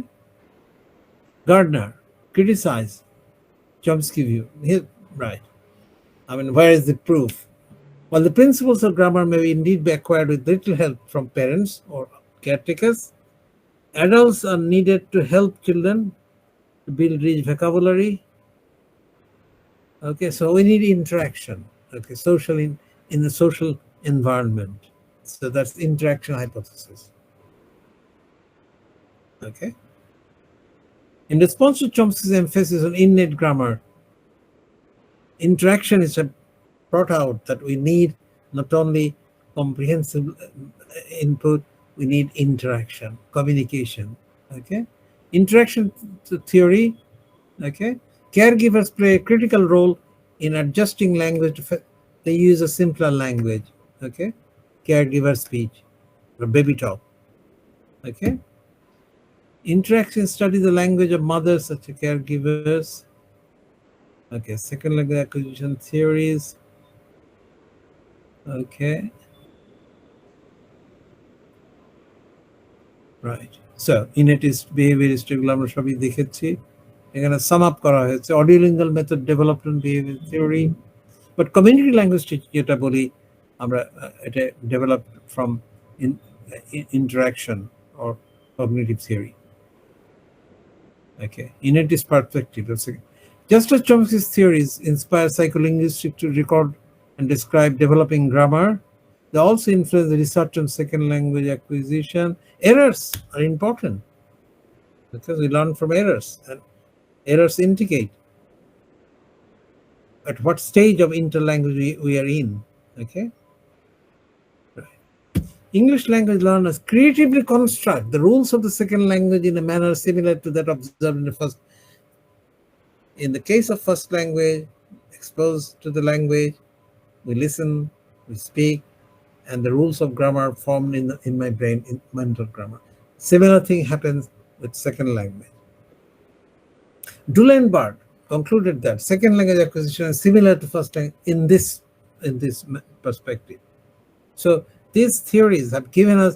Gardner criticized Chomsky view. Right. I mean, where is the proof? While the principles of grammar may indeed be acquired with little help from parents or caretakers, adults are needed to help children to build rich vocabulary. Okay, so we need interaction. Okay, social in the social environment. So that's the interaction hypothesis. Okay. In response to Chomsky's emphasis on innate grammar, interaction is brought out that we need not only comprehensive input, we need interaction, communication. Okay, interaction theory. Okay, caregivers play a critical role in adjusting language. They use a simpler language. Okay, caregiver speech or baby talk. Okay, interaction study the language of mothers such as caregivers. Okay, second language acquisition theories. Okay. Right. So innatist, behaviorist এগুলো আমরা সবই দেখেছি। এখানে সাম up করা হয়েছে audiolingual method development behaviour theory, but community language যেটা বলি আমরা, এটা develop from interaction or cognitive theory. Okay, innatist perspective. Just as Chomsky's theories inspire psycholinguistics to record and describe developing grammar, they also influence the research on second language acquisition. Errors are important because we learn from errors, and errors indicate at what stage of interlanguage we are in. Okay. Right. English language learners creatively construct the rules of the second language in a manner similar to that observed in the first. In the case of first language, exposed to the language, we listen, we speak, and the rules of grammar formed in my brain, in mental grammar. Similar thing happens with second language. Dulenberg concluded that second language acquisition is similar to first language in this perspective. So these theories have given us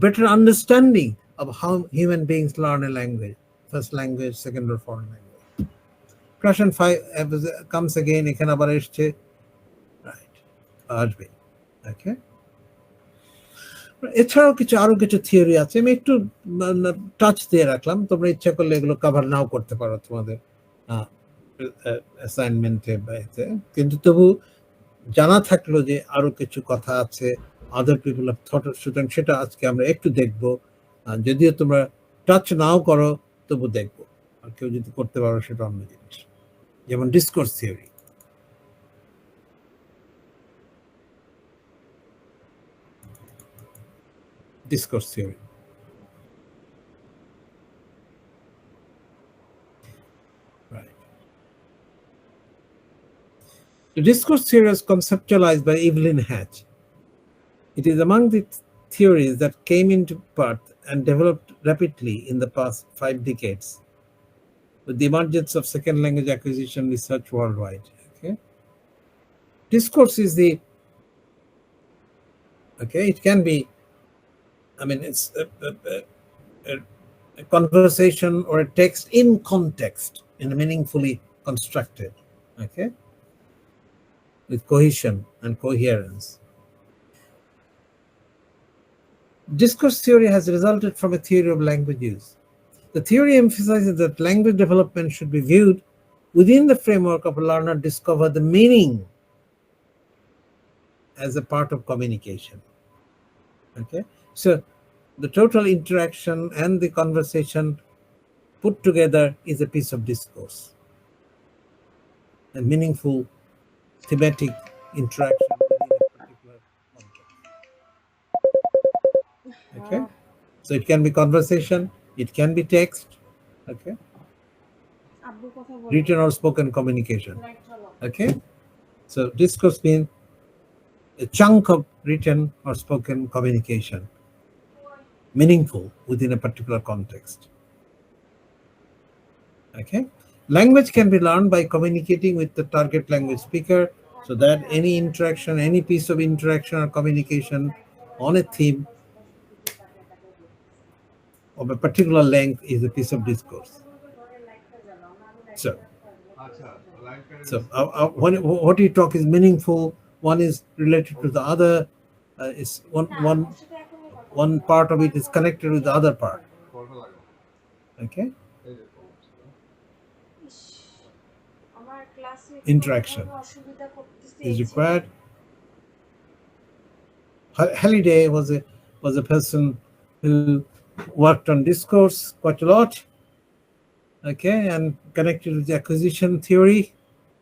better understanding of how human beings learn a language, first language, second or foreign language. Question 5 comes again, এখানে আবার এসছে, right, আসবে। Okay. এছাড়াও আরো কিছু theory আছে, আমি একটু টাচ দিয়ে রাখলাম, তোমরা ইচ্ছা করলে এগুলো কভার নাও করতে পারো তোমাদের অ্যাসাইনমেন্টে, কিন্তু তবু জানা থাকলো যে আরো কিছু কথা আছে, আদার পিপল অফ থট, সুতরাং সেটা আজকে আমরা একটু দেখবো। যদিও তোমরা টাচ নাও করো তবু দেখবো, আর কেউ যদি করতে পারো সেটা অন্য জিনিস, যেমন discourse theory. Discourse theory. The discourse theory was conceptualized by Evelyn Hatch. It is among the theories that came into birth and developed rapidly in the past 5 decades with the emergence of second language acquisition research worldwide. Okay, discourse is the it can be, it's a conversation or a text in context, in a meaningfully constructed, with cohesion and coherence. Discourse theory has resulted from a theory of language use. The theory emphasizes that language development should be viewed within the framework of a learner discover the meaning as a part of communication. So the total interaction and the conversation put together is a piece of discourse, a meaningful thematic interaction within a particular context. So it can be conversation, it can be text, written or spoken communication. So discourse means a chunk of written or spoken communication, meaningful within a particular context. Language can be learned by communicating with the target language speaker, so that any interaction, any piece of interaction or communication on a theme of a particular length is a piece of discourse. So what you talk is meaningful. One is related to the other. Is one part of it is connected with the other part. Interaction is required. Halliday was a person who worked on discourse quite a lot, and connected with the acquisition theory.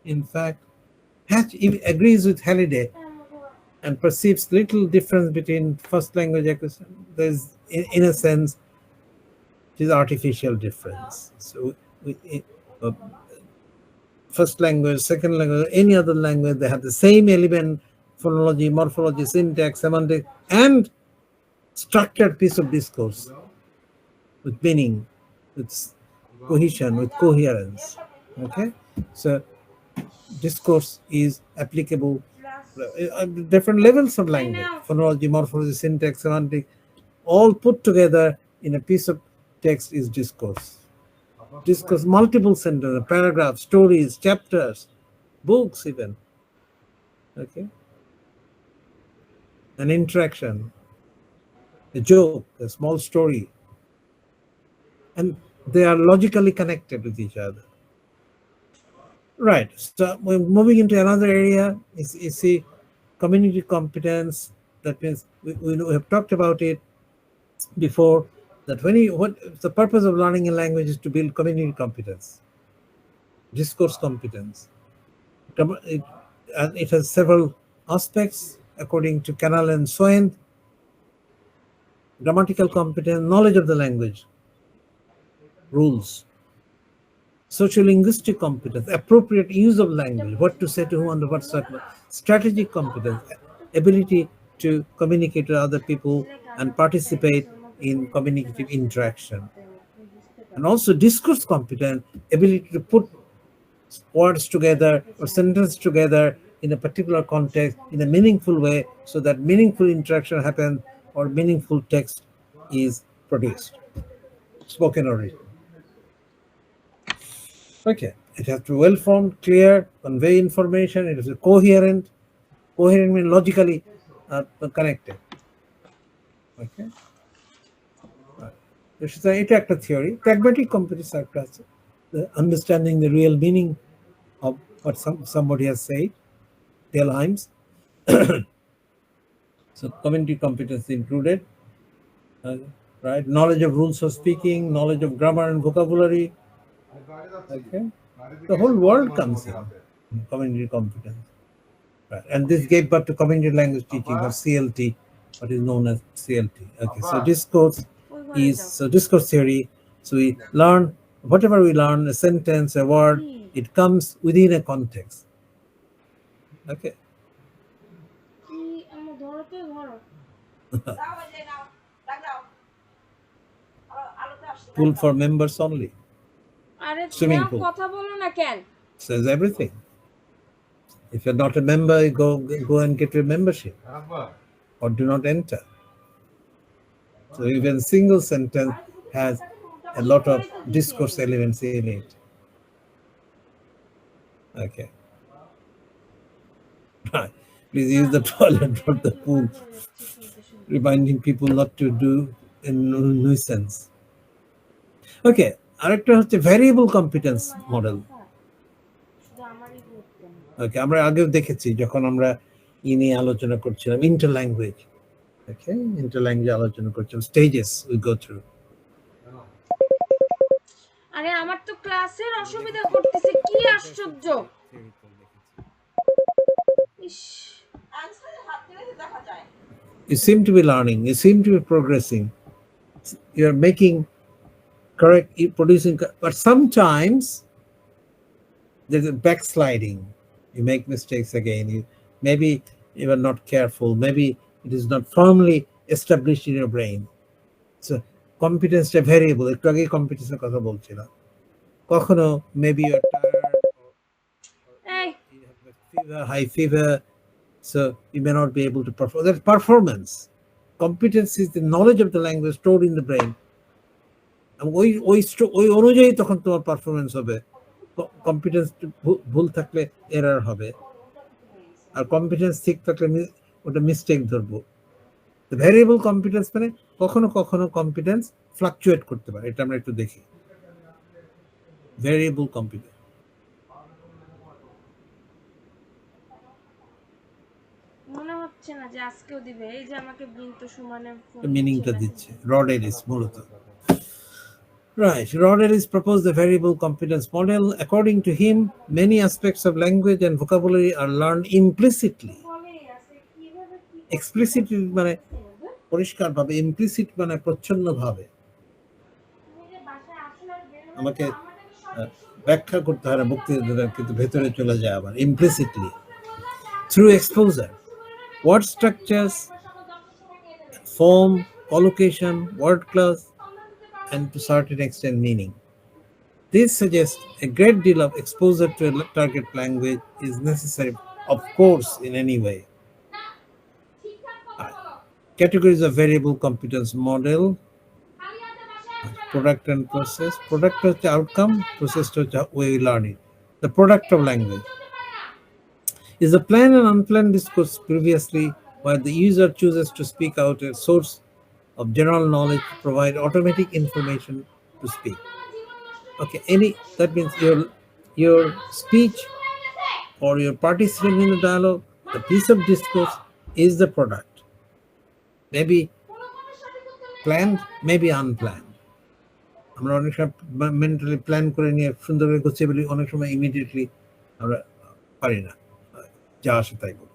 In fact, Hatch agrees with Halliday and perceives little difference between first language acquisition. There's, in a sense, it is artificial difference. So first language, second language, any other language, they have the same element, phonology, morphology, syntax, semantics, and structured piece of discourse with meaning, with cohesion, with coherence. So discourse is applicable at different levels of language, phonology, morphology, syntax, semantics, all put together in a piece of text is discourse. Discourse, multiple sentences, paragraphs, stories, chapters, books even. An interaction, a joke, a small story. And they are logically connected with each other. Right. So we're moving into another area. You see, community competence. That means we have talked about it before. That what the purpose of learning a language is to build community competence, discourse competence. It has several aspects according to Canal and Swain. Grammatical competence, knowledge of the language, rules. Sociolinguistic competence, appropriate use of language, what to say to whom under what circumstances. Strategic competence, ability to communicate with other people and participate in communicative interaction. And also discourse competence, ability to put words together or sentences together in a particular context in a meaningful way, so that meaningful interaction happens or meaningful text is produced, spoken or written. It has to be well-formed, clear, convey information. It is coherent. Coherent means logically connected. This is a theory. Pragmatic competence are understanding the real meaning of what somebody has said. Dale Himes. So community competence included. Right? Knowledge of rules of speaking, knowledge of grammar and vocabulary. The whole world comes in community competence. Right. And this gave birth to community language teaching, or CLT, what is known as CLT. So discourse theory. So we learn, whatever we learn, a sentence, a word, it comes within a context. Okay. কি আমার ধরো তো ধরো Pool for members only. আরে Swimming ma'am pool. কথা বলো না কেন Says everything. If you're not a member, you go and get your membership or do not enter. So even single sentence has a lot of discourse elements in it. Okay. Right. Please use the toilet, not the pool. Reminding people not to do a nuisance. Okay. আরেকটা হচ্ছে variable competence model. শুধু আমারই করতে ওকে, আমরা আগেও দেখেছি যখন আমরা নিয়ে আলোচনা করছিলাম ইন্টারল্যাঙ্গুয়েজ। ওকে, ইন্টারল্যাঙ্গুয়েজ আলোচনা করছিলাম, স্টেজেস উই গো থ্রু। আরে আমার তো ক্লাসের অসুবিধা করতেছে, কি আশ্চর্য। ইস, You seem to be learning, you seem to be progressing, you're making correct, you're producing, but sometimes there's a backsliding. You make mistakes again. Maybe you are not careful. Maybe it is not firmly established in your brain. So competence is a variable. একটু আগে competence এর কথা বলছিলাম। কখনো maybe you are tired or এই you have a fever, high fever, so you may not be able to perform. That's performance. Competence is the knowledge of the language stored in the brain. ওই অনুযায়ী তখন তোমার performance হবে। Competence ভুল থাকলে error হবে, আর competence ঠিক থাকলে ওটা মিস্টেক ধরবো। ভ্যারিয়েবল কম্পিটেন্স মানে কখনো কখনো কম্পিটেন্স ফ্লাকচুয়েট করতে পারে, এটা আমরা একটু দেখি। ভ্যারিয়েবল কম্পিটেন্স মনে হচ্ছে না যে আজকেও দিবে। এই যে আমাকে বিন্তু সুমানে মিনিংটা দিচ্ছে রড এরিস মূলত। Right, Rod Ellis proposed the variable competence model. According to him, many aspects of language and vocabulary are learned implicitly. Explicitly মানে পরিষ্কার ভাবে, implicit মানে প্রচ্ছন্ন ভাবে। আমাকে ব্যাখ্যা করতে হয় না বক্তৃতা, কিন্তু ভেতরে চলে যায় আবার। implicitly through exposure, word structures, form, collocation, word class, and to certain extent meaning. This suggests a great deal of exposure to a target language is necessary, of course, in any way. Categories of variable competence model: product and process. Product is the outcome, process is the way we learn it. The product of language is a planned and unplanned discourse previously where the user chooses to speak out a source of general knowledge to provide automatic information to speak. Okay, that means your speech or your participation in the dialogue, the piece of discourse is the product. Maybe planned, maybe unplanned. আমরা অনেক সময় mentally plan করে নিয়ে সুন্দর করে গুছিয়ে বলি, অনেক সময় ইমিডিয়েটলি আমরা পারি না, যা আসে তাই বলি।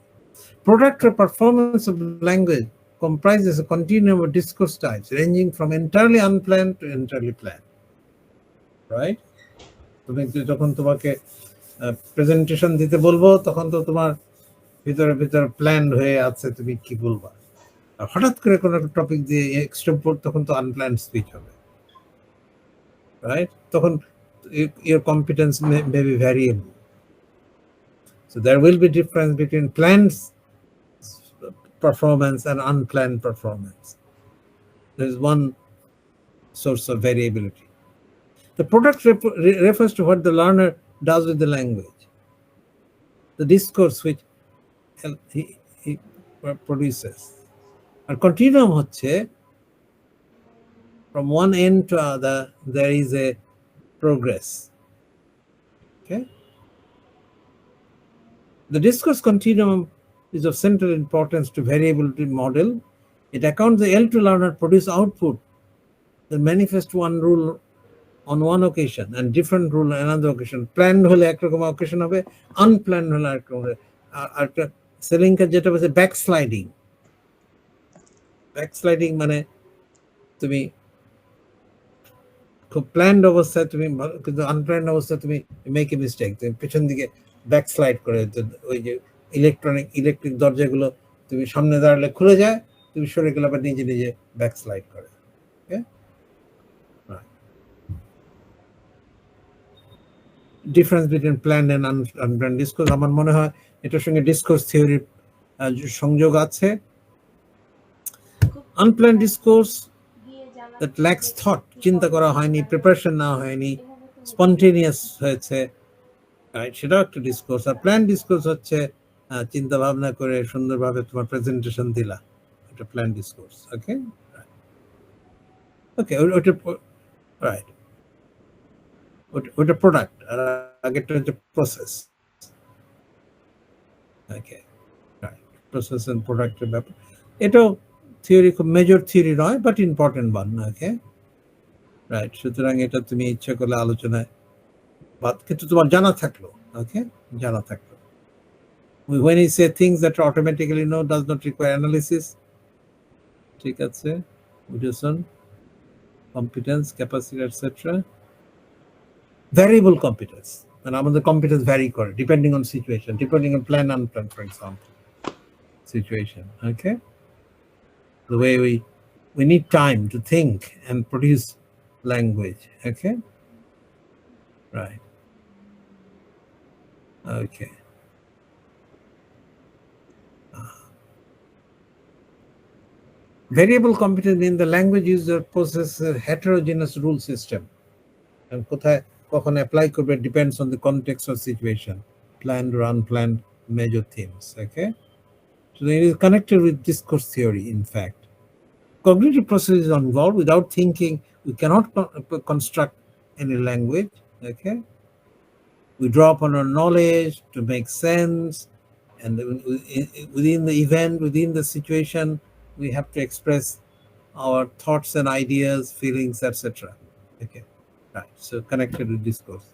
Product or performance of language comprises a continuum of discourse types ranging from entirely unplanned to entirely planned. Right? তুমি যখন তোমাকে প্রেজেন্টেশন দিতে বলবো তখন তো তোমার ভিতরে প্ল্যান হয়ে আছে তুমি কি বলবা, আর হঠাৎ করে কোনো একটা টপিক দিয়ে এক্সট্রাপোর্ট, তখন তো আনপ্ল্যান্ড স্পিচ হবে। রাইট? তখন your competence may be variable. So there will be difference between planned performance and unplanned performance. There is one source of variability. The product refers to what the learner does with the language, the discourse which he produces. And continuum হচ্ছে from one end to other there is a progress. Okay. The discourse continuum is of central importance to variability model. It accounts the L2 learner produce output that manifest one rule on one occasion and different rule on another occasion. Planned হলে একরকম occasion হবে, unplanned হলে আরেকরকম হবে। আর সেলিংকা যেটা বলছে backsliding. Backsliding মানে তুমি খুব প্ল্যান্ড অবস্থায় তুমি, কিন্তু আনপ্ল্যান্ড অবস্থায় তুমি মেক এ মিস্টেক, তুমি পেছন দিকে ব্যাকস্লাইড করে ওই যে ইলেকট্রিক দরজাগুলো তুমি সামনে দাঁড়ালে খুলে যায়, তুমি সরে গেলে আবার নিজে নিজে ব্যাক স্লাইড করে। Okay, difference between planned and unplanned discourse, আমার মনে হয় এটার সঙ্গে ডিসকোর্স থিওরির সংযোগ আছে। Unplanned discourse that lacks thought, চিন্তা করা হয়নি, প্রিপারেশন নেওয়া হয়নি, স্পন্টেনিয়াস হয়েছে, সেটাও একটা ডিসকোর্স। আর প্ল্যান ডিসকোর্স হচ্ছে চিন্তা ভাবনা করে সুন্দরভাবে তোমার প্রেজেন্টেশন দিলা, এটা প্ল্যান ডিসকোর্স। ওকে ওকে, ওটা রাইট, ওটা প্রোডাক্ট, আর আগেরটা হচ্ছে process. Okay, right, process and প্রোডাক্টের ব্যাপার। এটাও থিওরি, খুব মেজর থিওরি নয়, but important one. Okay, right, সুতরাং এটা তুমি ইচ্ছা করলে আলোচনায় বাদ, কিন্তু তোমার জানা থাকলো। ওকে, জানা থাকলো। When you say things that are automatically know does not require analysis, ঠিক আছে, বুঝেছেন, competence, capacity, etc. Variable competence, and আমাদের competence vary করে depending on situation, depending on plan, unplanned, for example, situation. Okay, the way we need time to think and produce language. Okay, right, okay. Variable competence in the language user possesses a heterogeneous rule system, and কোথায় কখন apply করবে depends on the context or situation, planned or unplanned major themes. Okay, so it is connected with discourse theory. In fact, cognitive processes are involved. Without thinking, we cannot construct any language. Okay, we draw upon our knowledge to make sense, and within the event, within the situation, we have to express our thoughts and ideas, feelings, etc. Okay, right, so connected with discourse.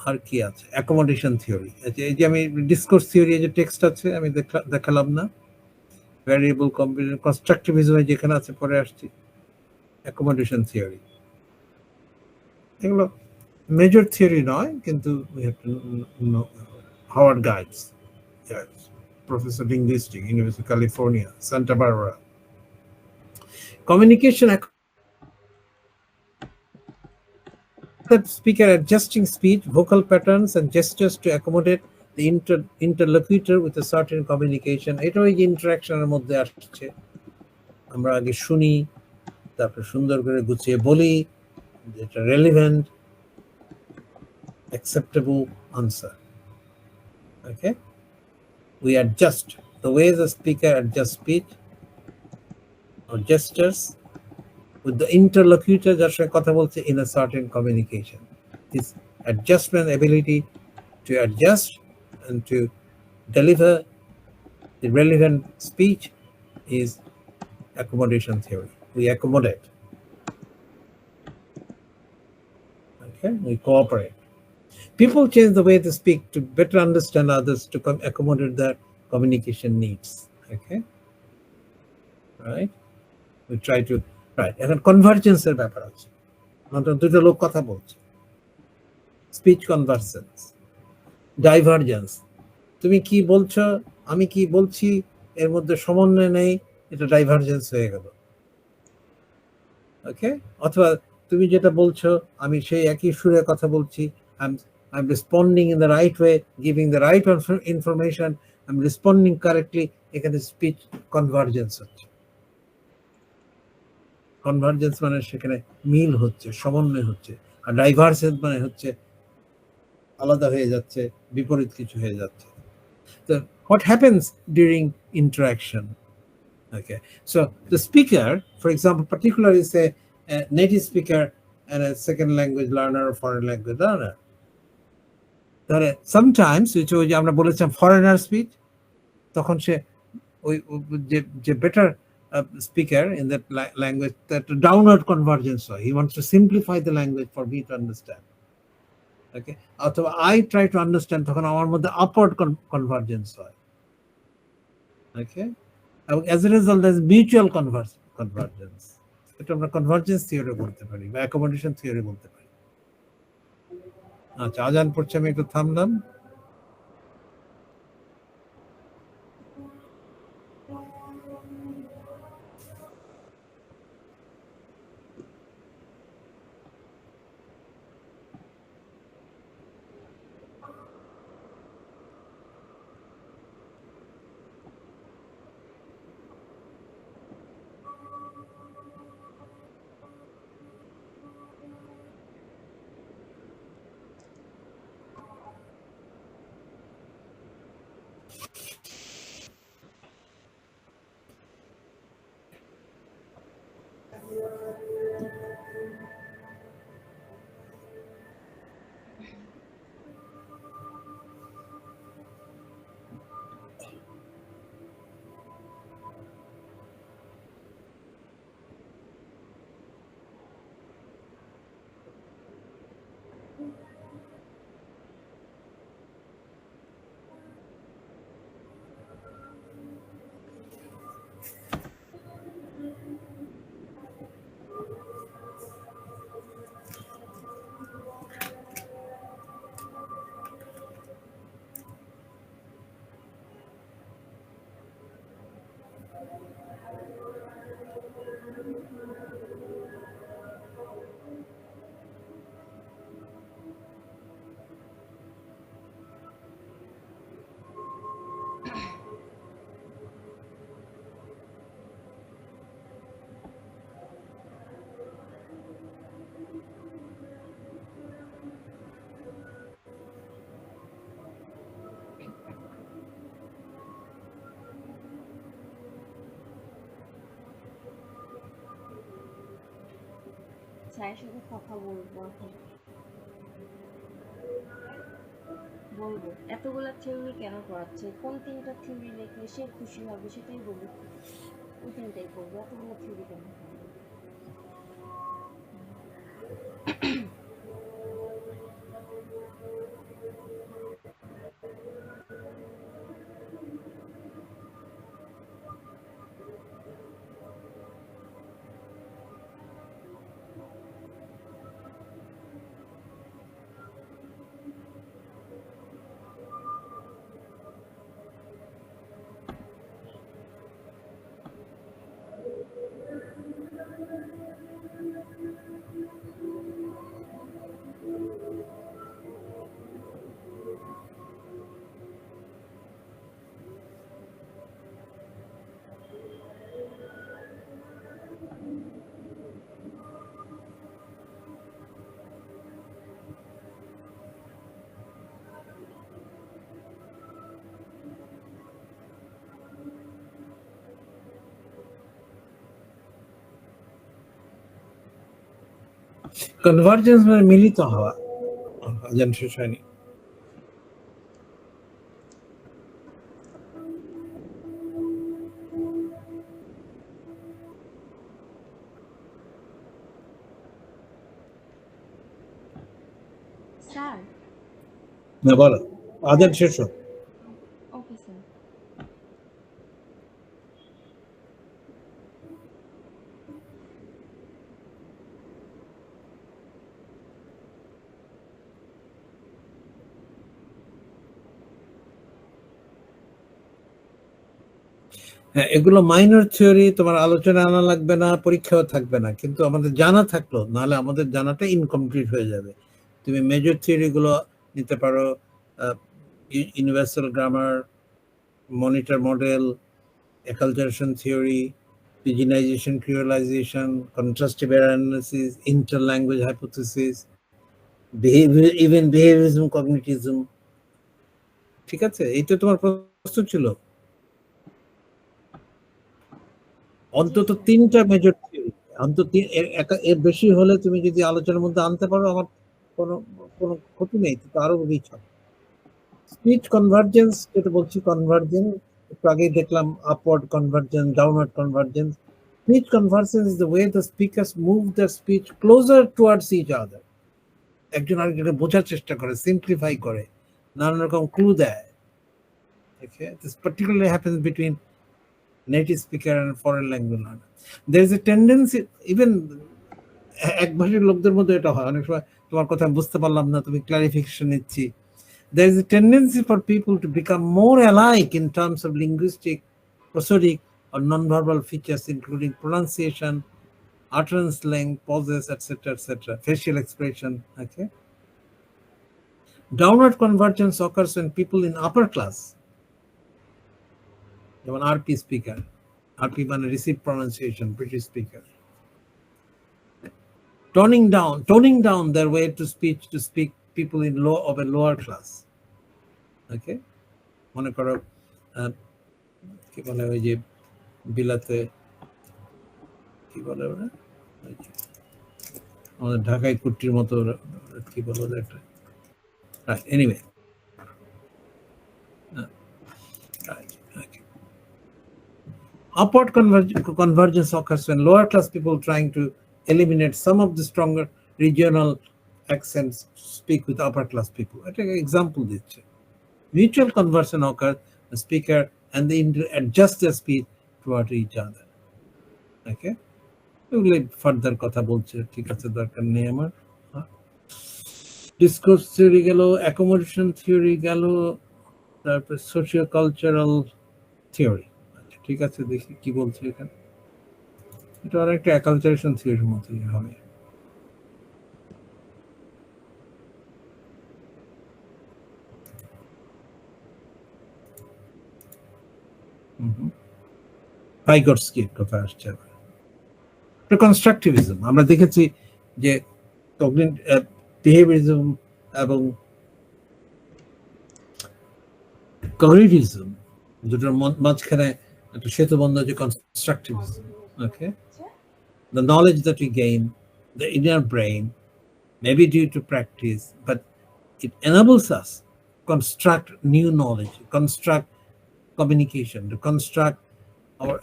আর কি আছে? Accommodation theory. এই যে আমি discourse theory, যে text আছে আমি দেখালাম না, ভ্যারিয়েবল কম্পিউটার কনস্ট্রাকটিভিজমে যেখানে আছে, পরে আসছি, অ্যাকোমোডেশন থিওরি। এগুলো মেজর থিওরি নয়, কিন্তু Howard guides, Professor Linguistics, University of California, Santa Barbara. Communication, the speaker adjusting speech, vocal patterns, and gestures to accommodate the interlocutor with a certain communication. এটা ওই যে ইন্টারাকশনের মধ্যে আসছে, আমরা আগে শুনি, তারপরে সুন্দর করে গুছিয়ে বলি, যেটা relevant, acceptable answer. Okay, we adjust the way the speaker adjusts speech or gestures with the interlocutor যার সঙ্গে কথা বলছে in a certain communication. This adjustment ability to adjust and to deliver the relevant speech is accommodation theory. We accommodate. Okay, we cooperate. People change the way they speak to better understand others, to accommodate their communication needs. Okay, right, we try to, right, এখন কনভার্জেন্সের ব্যাপার আছে, মানে দুটো লোক কথা বলছে, speech convergence, divergence, তুমি কি বলছো, আমি কি বলছি, এর মধ্যে সমন্বয় নেই, এটা ডাইভার্জেন্স হয়ে গেল। ওকে, অথবা তুমি যেটা বলছো, আমি সেই একই সুরে কথা বলছি, I'm responding in the right way, giving the right information, I'm responding correctly, এখানে স্পিচ কনভার্জেন্স হচ্ছে। কনভার্জেন্স মানে সেখানে মিল হচ্ছে, সমন্বয় হচ্ছে, আর ডাইভার্জেন্স মানে হচ্ছে আলাদা হয়ে যাচ্ছে, বিপরীত কিছু হয়ে যাচ্ছে। So what happens during interaction? Okay, so the speaker, for example, particularly say a native speaker and a second language learner or foreign language learner, তাহলে সামটাইমস ওই যে আমরা বলেছিলাম ফরেনার স্পিচ, তখন সে ওই যে better speaker in that language, that downward convergence হয়. He wants to simplify the language for me to understand. Okay, অথবা I try to understand, তখন আমার মধ্যে upward convergence হয়. Okay, as a result there is mutual convergence. এটা আমরা convergence theory বলতে পারি বা অ্যাকোমোডেশন থিওরি বলতে পারি। আচ্ছা, আজান পড়ছে, আমি একটু থামলাম। স্যারের সাথে কথা বলবো এখন, বলবো এতগুলা থিওরি কেন পড়াচ্ছে, কোন 3টা থিওরি লিখলে সে খুশি হবে সেটাই বলবো, ওই 3টাই করবো, এতগুলো থিওরি কেন পড়াবো? কনভার্জেন্স মানে মিলিত হওয়া। আজান শেষ হয়নি। স্যার না বলো, আজান শেষ হোক। Okay sir. হ্যাঁ, এগুলো মাইনর থিওরি, তোমার আলোচনা আনা লাগবে না, পরীক্ষাও থাকবে না, কিন্তু আমাদের জানা থাকলো, নাহলে আমাদের জানাটা ইনকমপ্লিট হয়ে যাবে। তুমি মেজর থিওরি গুলো নিতে পারো, universal grammar, monitor model, acculturation theory, pigeonization, creolization, contrastive error analysis, interlanguage hypothesis, behavior, even behaviorism, cognitism. ঠিক আছে, এইটা তোমার প্রশ্ন ছিল। অন্তত 3টা মেজর থিওরি, অন্তত এর বেশি হলে তুমি যদি আলোচনার মধ্যে আনতে পারো, আমার কোনো কোনো ক্ষতি নেই, তো আরো রিচ হবে। স্পিচ কনভার্জেন্স যেটা বলছি, কনভার্জেন্স একটু আগেই দেখলাম, upward convergence, downward convergence. Speech convergence is the way the speakers move their speech closer towards each other. একজন আরেকজনকে বোঝার চেষ্টা করে, সিম্পলিফাই করে, নানান রকম ক্লু দেয়। Okay, this particularly happens between native speaker and foreign language learner. There is a tendency, even এক ভাষার লোকদের মধ্যে এটা হয়, অনেক সময় তোমার কথা বুঝতে পারলাম না, তুমি ক্লারিফিকেশন নিচ্ছি। There is a tendency for people to become more alike in terms of linguistic prosodic or non-verbal features including pronunciation, utterance length, pauses, etc., facial expression. Okay. Downward convergence occurs when people in upper class, যেমন RP speaker, RP মানে receive pronunciation, British speaker, toning down their way to speak people in of a lower class. Okay, মনে করো কি বলে ওই যে বিলাতে কি বলে ওরা আমাদের ঢাকায় কুট্টির মতো কি বলবো একটা right anyway right okay. Upward convergence occurs when lower class people trying to eliminate some of the stronger regional accents speak with upper class people. I take an example দিচ্ছে mutual conversion occurs the speaker and the adjust their speech toward each other. Okay, এগুলো further কথা বলছে, ঠিক আছে, দরকার নেই আমার। Discourse theory গেল, অ্যাকোমোডেশন থিওরি গেল, তারপর সোশিও কালচারাল থিওরি। আচ্ছা ঠিক আছে, দেখি কি বলছে এখানে। এটা আর একটা অ্যাকালচারেশন থিওরির মতোই হবে। ভাইগটস্কির কথা আসছে আবার। কনস্ট্রাকটিভিজম আমরা দেখেছি যে বিহেভিয়ারিজম এবং কগনিটিভিজম দুটোর মাঝখানে একটা সেতুবন্ধ যে constructivism. Okay, the knowledge that we gain, the inner brain, maybe due to practice, but it enables us to construct new knowledge, construct communication, to construct our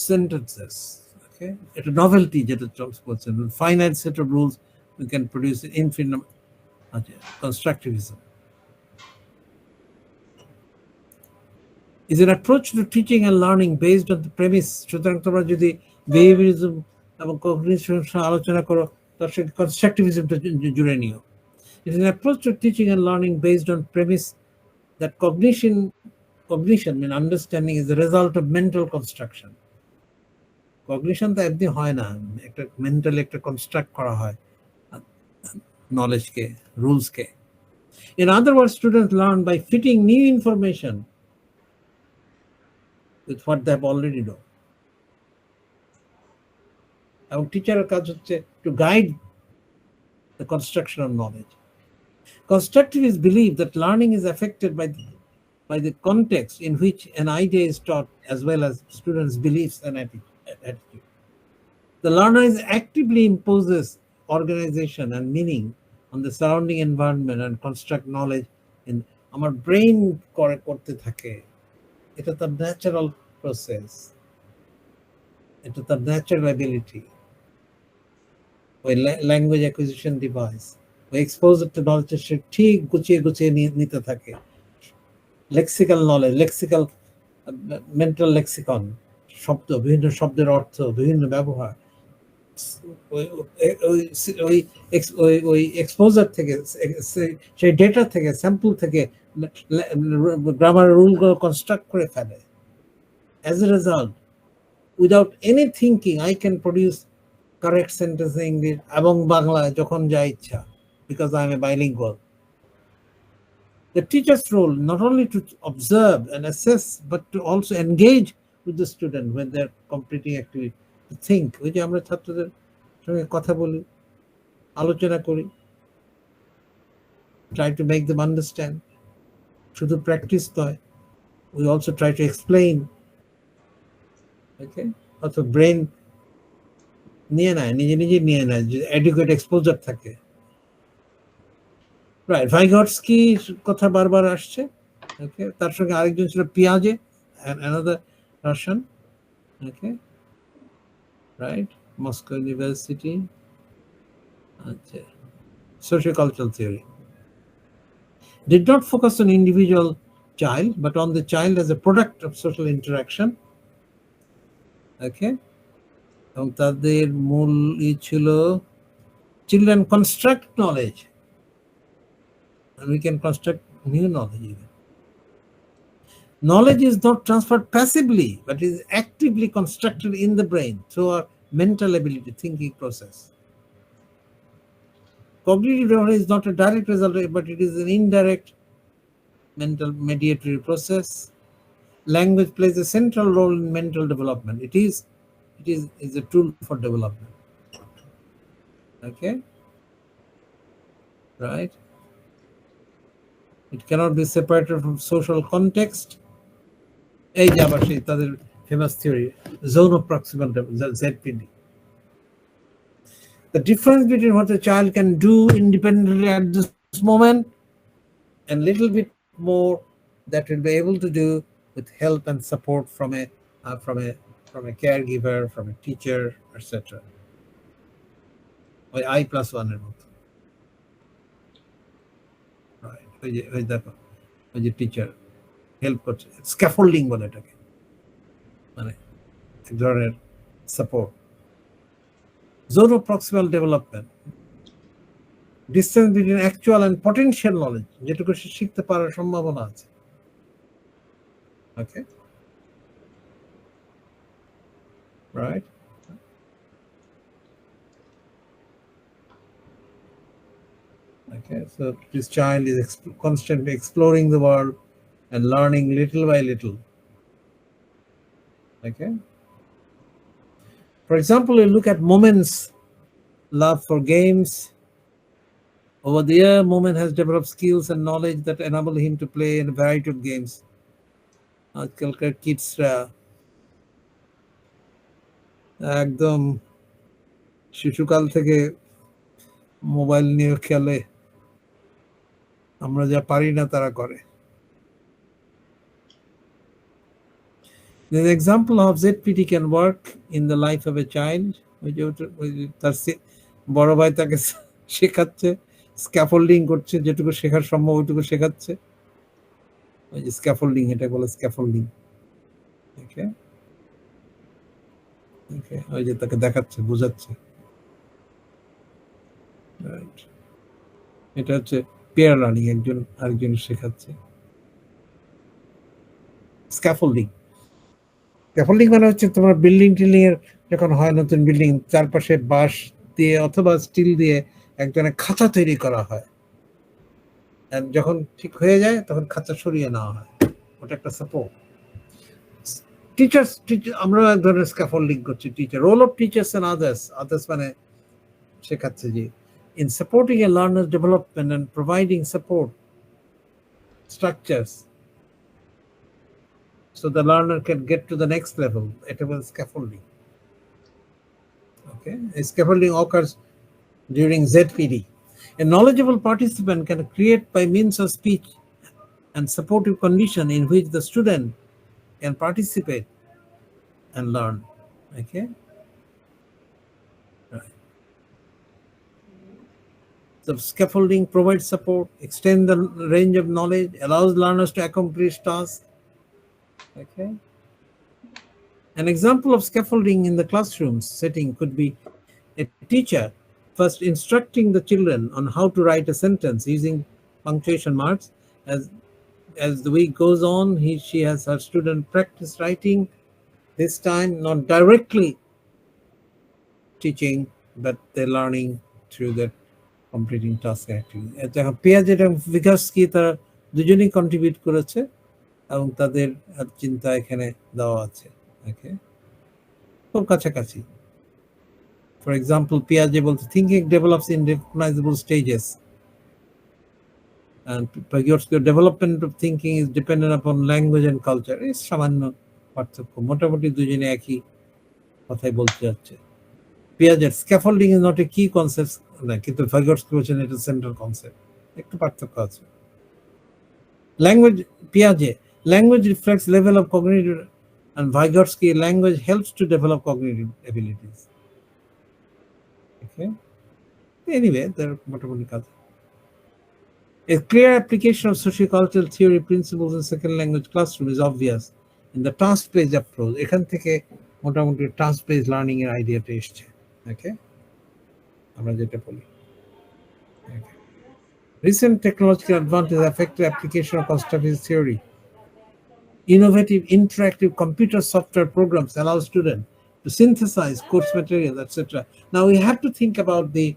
sentences. Okay, it's a novelty যেটা বলছেন, finite set of rules we can produce infinite constructivism. Is an approach to teaching and learning based on the premise, সুতরাং তোমরা যদি behaviourism এবং cognition আলোচনা করো তার সাথে কনস্ট্রাকটিভিজমটা জুড়ে নিও। It is an approach to teaching and learning based on premise that cognition mean understanding is the result of mental construction. Cognition তো এমনি হয় না, একটা মেন্টালি একটা কনস্ট্রাক্ট করা হয় নলেজকে, রুলসকে। In other words, students learn by fitting new information with what they have already know. এবং টিচারের কাজ হচ্ছে to guide the construction of knowledge. Constructivists believe that learning is affected by the context in which an idea is taught, as well as students' beliefs and attitude. The learner is actively imposes organization and meaning on the surrounding environment and construct knowledge in our brain করতে থাকে। এটা তার natural process, এটা তার natural ability. ওই language acquisition device, ওই exposure to knowledge সে ঠিক গুছিয়ে নিতে থাকে। Lexical knowledge, lexical mental lexicon, শব্দ, বিভিন্ন শব্দের অর্থ, বিভিন্ন ব্যবহার, ওই এক্সপোজার থেকে, সেই ডেটা থেকে, স্যাম্পল থেকে গ্রামার রুলগুলো কনস্ট্রাক্ট করে ফেলে। As a result, without any thinking, I can produce correct sentence in English এবং বাংলায় যখন যা ইচ্ছা, because I am a bilingual. The teacher's role not only to observe and assess, but to also engage with the student when they're completing activity, to think. ওই যে আমরা ছাত্রদের সঙ্গে কথা বলি, আলোচনা করি, try to make them understand. শুধু প্র্যাকটিস নয়, we also try to explain. Okay, অর্থাৎ ব্রেন নিয়ে নেয়, নিজে নিয়ে নেয়, যে অ্যাডিকুয়েট এক্সপোজার থাকে। রাইট, ভাইগটস্কি কথা বারবার আসছে। ওকে, তার সঙ্গে আরেকজন ছিল পিয়াজে, another Russian. Okay, right, Moscow University. আচ্ছা, sociocultural theory did not focus on individual child, but on the child as a product of social interaction. Okay, এবং তাদের মূল ছিল children construct knowledge and we can construct new knowledge even. Knowledge is not transferred passively, but is actively constructed in the brain through our mental ability, thinking process. Cognitive development is not a direct result, but it is an indirect mental mediatory process. Language plays a central role in mental development. It is a tool for development. Okay, right? It cannot be separated from social context. এই যে আবার সেই তাদের famous theory zone of proximal ZPD. The difference between what a child can do independently at this moment and little bit more that will be able to do with help and support from a caregiver, from a teacher, etc. ওই I+1 এর মতো, right? ওই দেখো ওই যে teacher help করছে, scaffolding বলে এটাকে, মানে এক ধরনের support. Zone of proximal development, distance between actual and potential knowledge, যেটুকু সে শিখতে পারার সম্ভাবনা আছে। Okay, right? Okay, so this child is constantly exploring the world and learning little by little. Okay. For example, you look at Moment's love for games. Over the year, Moment has developed skills and knowledge that enable him to play in a variety of games. আজকালকার কিডসরা একদম শিশুকাল থেকে mobile নিয়ে খেলে, আমরা যা পারি না তারা করে। An example of ZPT can work in the life of a child. তার বড় ভাই তাকে শেখাচ্ছে, স্ক্যাফোল্ডিং করছে, যেটুকু শেখার সম্ভব ওইটুকু শেখাচ্ছে। ওই যে স্ক্যাফোল্ডিং, এটা বলে স্ক্যাফোল্ডিং। ওকে, ওকে, ওই যে তাকে দেখাচ্ছে, বোঝাচ্ছে। রাইট, এটা হচ্ছে পেয়ার লার্নিং, একজন আরেকজন শেখাচ্ছে। স্ক্যাফোল্ডিং, স্ক্যাফোল্ডিং মানে হচ্ছে তোমার বিল্ডিং টিল্ডিং এর যখন হয়, নতুন বিল্ডিং চারপাশে বাঁশ দিয়ে অথবা স্টিল দিয়ে একজনের খাঁচা তৈরি করা হয়, যখন ঠিক হয়ে যায় তখন খাঁচা সরিয়ে নেওয়া হয়, ওটা একটা সাপোর্ট। টিচার্স, আমরা এক ধরনের স্ক্যাফোল্ডিং করছি। Teacher, role of teachers and others মানে শেখাচ্ছে যে in supporting a learner's development and providing support structures so the learner can get to the next level. It was scaffolding. Okay, a scaffolding occurs during ZPD. A knowledgeable participant can create by means of speech and supportive condition in which the student can participate and learn. Okay, the scaffolding provides support, extend the range of knowledge, allows learners to accomplish tasks. Okay. An example of scaffolding in the classroom setting could be a teacher first instructing the children on how to write a sentence using punctuation marks. As the week goes on, she has her student practice writing, this time not directly teaching, but they're learning through that completing task activity. Piaget এবং ভিগর্সকি তারা দুজনেই contribute করেছে এবং তাদের চিন্তা এখানে দেওয়া আছে। ওকে, খুব কাছাকাছি। ফর এক্সাম্পল, পিয়াজে বলতে thinking develops in recognizable stages and Vygotsky's development of thinking is dependent upon language and culture. এই সামান্য পার্থক্য, মোটামুটি দুজনে একই কথাই বলতে যাচ্ছে। পিয়াজের স্ক্যাফোল্ডিং ইজ নট এ কি কনসেপ্ট না, কিন্তু ভাইগটস্কি বলছেন এটা সেন্ট্রাল কনসেপ্ট, একটু পার্থক্য আছে। ল্যাঙ্গুয়েজ, পিয়াজে language reflects level of cognitive, and Vygotsky language helps to develop cognitive abilities. Okay, anyway, there are মোটামুটি কাজ। A clear application of sociocultural theory principles in second language classroom is obvious in the task-based approach. এখান থেকে মোটামুটি task-based learning এর আইডিয়াটা এসছে। Okay, আমরা যেটা বলি। Okay. Recent technological advances affect the application of constructive theory. Innovative interactive computer software programs allow students to synthesize course materials, etc. Now we have to think about the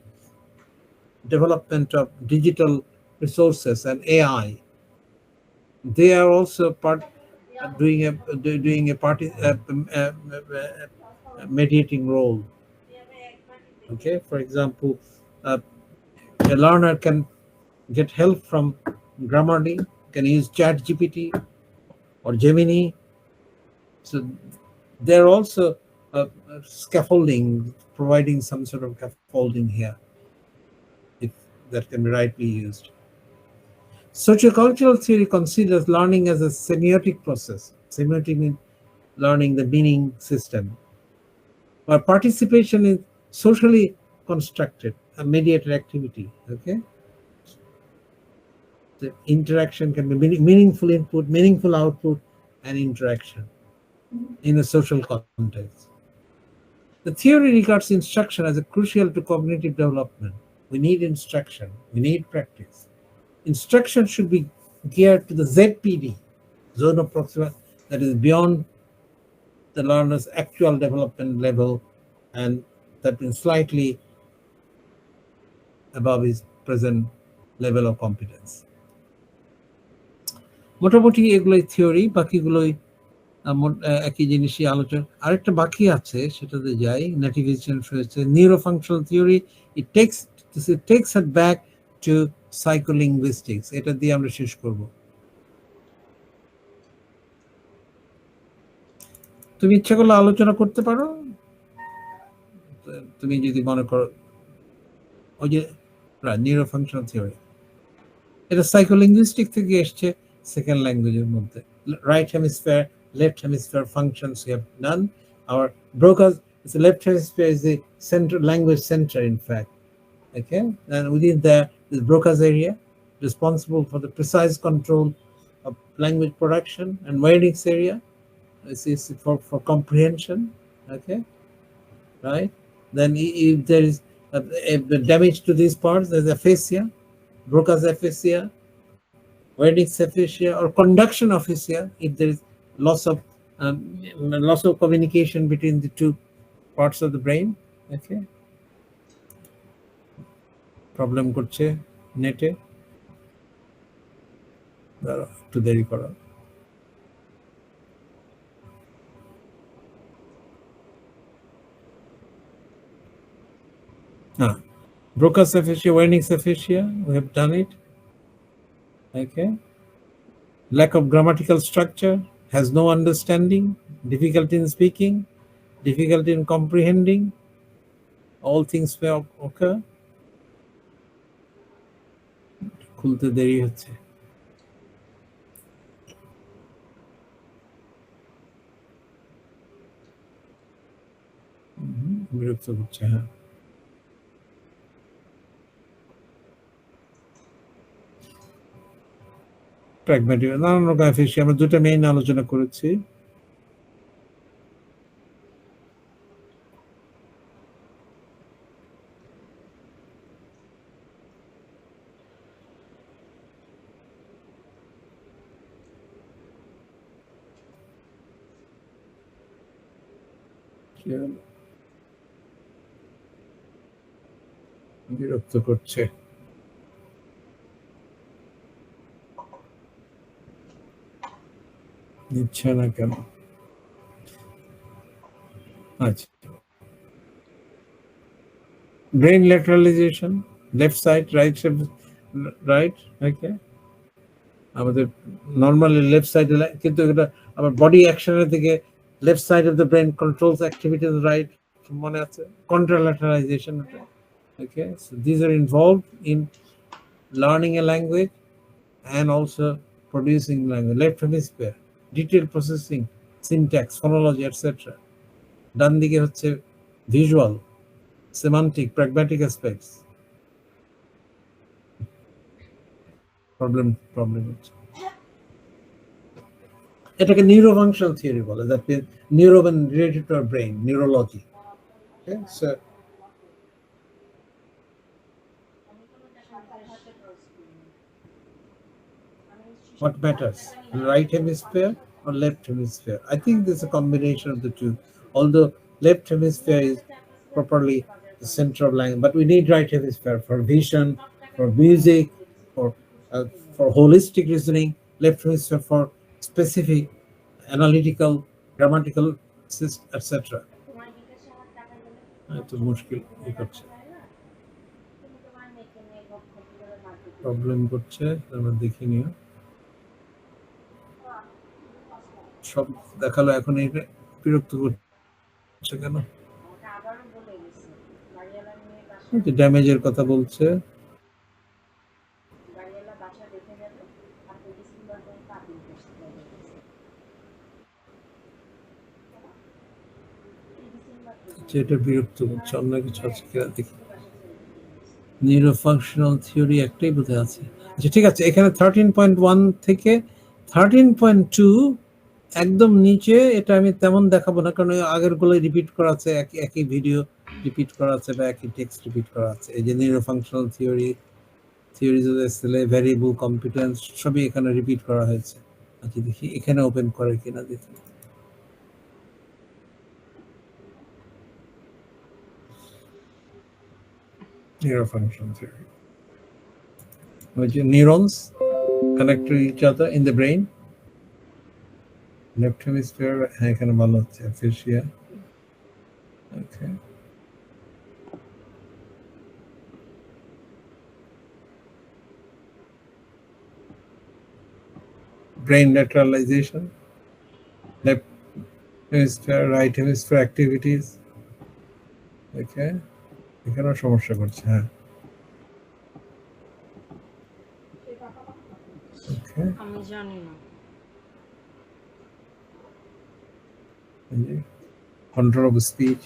development of digital resources and AI. They are also doing a mediating role. Okay, for example, a learner can get help from Grammarly, can use ChatGPT or Gemini. So they're also scaffolding, providing some sort of scaffolding here, if that can be rightly used. Sociocultural theory considers learning as a semiotic process. Semiotic means learning the meaning system, where participation is socially constructed, a mediated activity. Okay, the interaction can be meaningful input, meaningful output, and interaction in a social context. The theory regards instruction as a crucial to cognitive development. We need instruction, we need practice. Instruction should be geared to the ZPD, zone of proximity, that is beyond the learner's actual development level, and that means slightly above his present level of competence. মোটামুটি এগুলোই theory, বাকিগুলোই একই জিনিসই আলোচনা। আরেকটা বাকি আছে, সেটাতে যাই। নেটিভিশন হয়েছে neurofunctional theory, it takes it back to psycholinguistics. এটা দিয়ে আমরা শেষ করব। তুমি ইচ্ছা করলে আলোচনা করতে পারো, তুমি যদি মনে করো। ওই যে নিউরোফাংশনাল থিওরি, এটা সাইকোলিঙ্গুইস্টিক থেকে এসছে সেকেন্ড ল্যাঙ্গুয়েজের মধ্যে। Right hemisphere, left hemisphere functions we have done. Our Broca's left hemisphere is the center, language center, in fact. Okay, and within there is Broca's area, responsible for the precise control of language production, and Wernicke's area, this is for comprehension. Okay, right. Then if there is a damage to these parts, there's aphasia, Broca's aphasia, Wernicke's aphasia, or conduction aphasia, if there is loss of communication between the two parts of the brain. Okay, problem করছে নেটে, একটু দেরি করো। Broca's aphasia, Wernicke's aphasia, we have done it. Okay, lack of grammatical structure, has no understanding, difficulty in speaking, difficulty in comprehending, all things may occur. খুলতে দেরি হচ্ছে। বিরক্ত করছে। হ্যাঁ, প্র্যাগম্যাটিক, নানান রকম অ্যাফেসিয়া, আমরা দুটো মেইন আলোচনা করেছি। বিরক্ত করছে। নিচ্ছে না কেন? আচ্ছা, brain lateralization, left side, right side, right. Okay, আমাদের নরমালি লেফট সাইডে, কিন্তু এটা আবার বডি অ্যাকশনের দিকে left side of the brain controls activities, right, মনে আছে কন্ট্রাল্যাটারাইজেশন। Okay, so these are involved in learning a language and also producing language. Left hemisphere, detailed processing, syntax, phonology, etc. ডান দিকে হচ্ছে visual, semantic, pragmatic aspects. Problem হচ্ছে। এটাকে নিউরোফাংশনাল theory বলে, that means neuron related to our brain, neurology. Okay, so what matters, right hemisphere or or left hemisphere? I think there's a combination of the two. Although left hemisphere is properly the center of language, but we need right hemisphere for vision, for music, for for holistic reasoning. Left hemisphere for specific analytical, grammatical, etc. তো মুশকিল করছে, problem করছে, আমরা দেখি নিও। সব দেখালো, এখন এটা বিরক্ত করছে কেন? ড্যামেজের কথা বলছে। এটা বিরক্ত করছে, অন্য কিছু আছে কিনা দেখি। নিউরোফাংশনাল থিওরি একটাই বোধহয় আছে। আচ্ছা ঠিক আছে, এখানে 13.1 থেকে 13.2 একদম নিচে, এটা আমি তেমন দেখাবো না, কারণ আগের গুলো রিপিট করা আছে, একই ভিডিও রিপিট করা আছে বা একই টেক্সট রিপিট করা আছে। এই যে neurofunctional theory, theories of SLA, variable competence, সবই এখানে রিপিট করা হয়েছে। আচ্ছা দেখি এখানে ওপেন করে কিনা দেখি। Neurofunction theory. Which neurons connect to each other in the brain. Left hemisphere, এখানে ভালো হচ্ছে, aphasia. Okay. Brain lateralization. Left hemisphere, right hemisphere activities. Okay. এখানেও সমস্যা করছে, হ্যাঁ। আমি জানি না। Control of speech.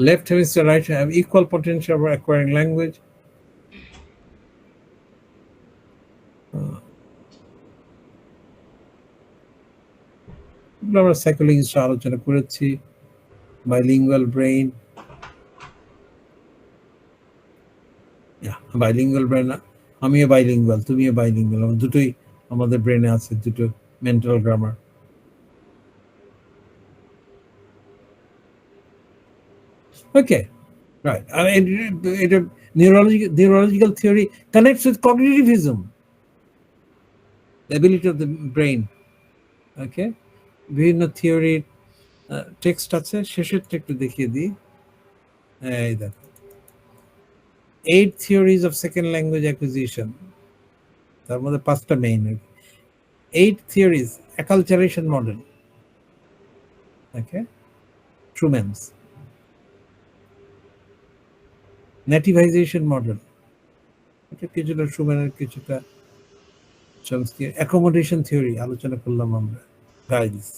Left hemisphere, right have equal potential for acquiring language. আমরা সাইকোলজিস্ট আলোচনা করেছি। বাইলিঙ্গুয়াল ব্রেইন, বাইলিঙ্গুয়াল ব্রেন, আমিও বাইলিঙ্গুয়াল, তুমিও বাইলিঙ্গুয়াল, দুটোই আমাদের ব্রেনে আছে, দুটো মেন্টাল গ্রামার। Okay, right. এটা neurological theory connects with cognitivism, ability of the brain. Okay, বিভিন্ন থিওরির টেক্সট আছে, শেষের একটু দেখিয়ে দিই। এই দেখো, 8 theories of second language acquisition, তার মধ্যে 5টা main. 8 theories, acculturation model, okay, Truman's nativization model, এটা কিছুটা ট্রুম্যানের, কিছুটা চমস্কি। অ্যাকোমোডেশন থিওরি আলোচনা করলাম আমরা, গাইলস।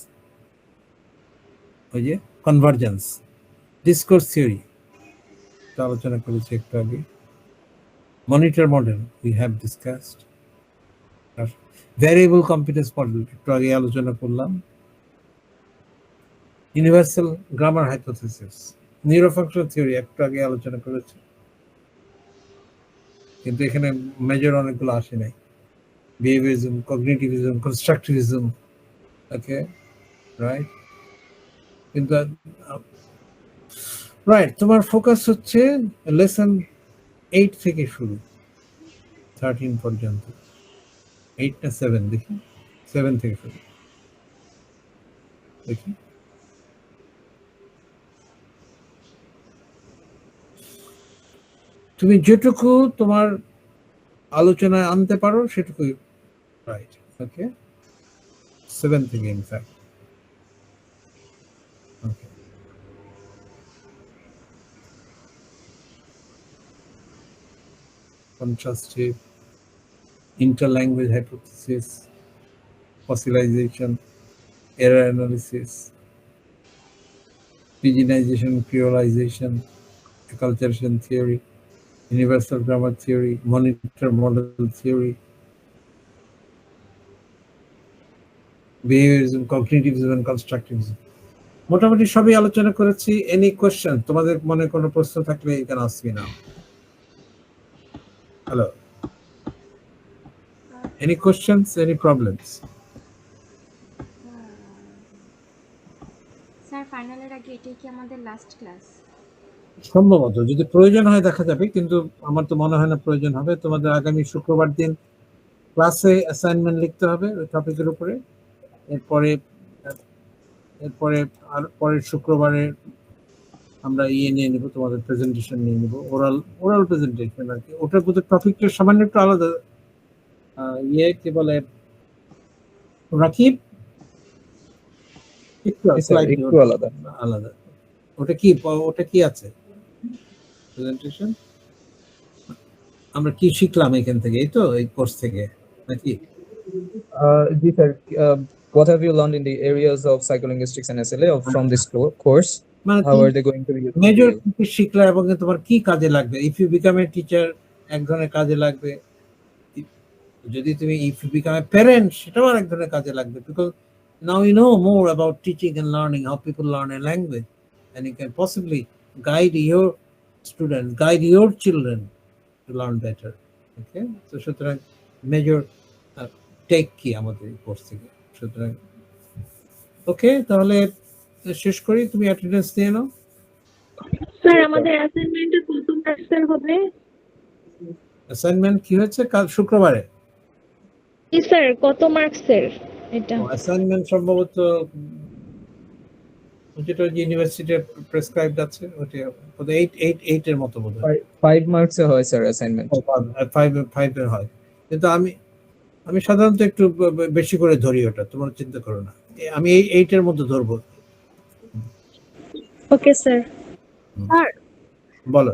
ওই যে কনভার্জেন্স, ডিসকোর্স থিওরি আলোচনা করেছি একটু আগে। Monitor model we have discussed. Variable competence model একটু আগে আলোচনা করলাম। ইউনিভার্সাল গ্রামার হাইপোথিসিস, নিউরোফাংশনাল থিওরি একটু আগে আলোচনা করেছি, কিন্তু এখানে মেজর অনেকগুলো আসে নাই। বিহেভিয়ারিজম, কগনিটিভিজম, কনস্ট্রাকটিভিজম, ওকে, রাইট। কিন্তু রাইট, তোমার ফোকাস হচ্ছে লেসন 8 থেকে শুরু, 13 পর্যন্ত। 8 না 7 দেখি, 7 থেকে শুরু দেখি। তুমি যেটুকু তোমার আলোচনায় আনতে পারো সেটুকুই, রাইট। ওকে, 7 থেকে in fact. Okay, contrastive, interlanguage hypothesis, fossilization, error analysis, pigeonization, creolization, acculturation theory, universal grammar theory, monitor model theory, behaviorism, cognitivism, and constructivism. মোটামুটি সবই আলোচনা করেছি। Any question? তোমাদের মনে কোনো প্রশ্ন থাকলে you can ask me now. Hello, any questions, any problems? Sir ফাইনালের আগে এটাই কি আমাদের লাস্ট ক্লাস? সম্ভবত, যদি প্রয়োজন হয় দেখা যাবে, কিন্তু আমার তো মনে হয় না প্রয়োজন হবে। তোমাদের আগামী শুক্রবার দিন ক্লাসে অ্যাসাইনমেন্ট লিখতে হবে ওই টপিকের উপরে। এরপরে এরপরে আর পরের শুক্রবারে আমরা নিয়ে নিব, তোমাদের প্রেজেন্টেশন নিয়ে নিব, ওরাল প্রেজেন্টেশন আর কি। ওটার প্রতি টপিকটা সামান্য একটু আলাদা। কি বলে রাকিব, একটু একটু আলাদা। আলাদা। ওটা কি আছে প্রেজেন্টেশন? আমরা কি শিখলাম এখান থেকে, এই তো এই কোর্স থেকে নাকি? জি sir, what have you learned in the areas of psycholinguistics and SLA from this course? মানে How are they going to be useful major to you? কি শিখলা এবং তোমার কি কাজে লাগবে? If you become a teacher, এক ধরনের কাজে লাগবে। যদি তুমি if you become a parent, সেটাও আরেক ধরনের কাজে লাগবে। Because now you know more about teaching and learning, how people learn a language, and you can possibly guide your student, guide your children to learn better. Okay, তো সুতরাং major take কি আমাদের course থেকে। সুতরাং ওকে, তাহলে শেষ করি। তুমি অ্যাটেন্ডেন্স নিয়ে নাও। স্যার আমাদের অ্যাসাইনমেন্টে কত মার্কসের হবে? অ্যাসাইনমেন্ট কি হয়েছে কাল শুক্রবারে? জি স্যার, কত মার্কসের এটা? অ্যাসাইনমেন্ট সম্ভবত যেটা ইউনিভার্সিটির প্রেসক্রাইবড আছে ওটা 8 এর মতো বোধ হয়। 5 marks এ হয় স্যার অ্যাসাইনমেন্ট। 5 এর হয়, কিন্তু আমি সাধারণত একটু বেশি করে ধরি ওটা, তোমরা চিন্তা করো না। আমি 8 এর মধ্যে ধরবো। Okay sir. স্যার বলো।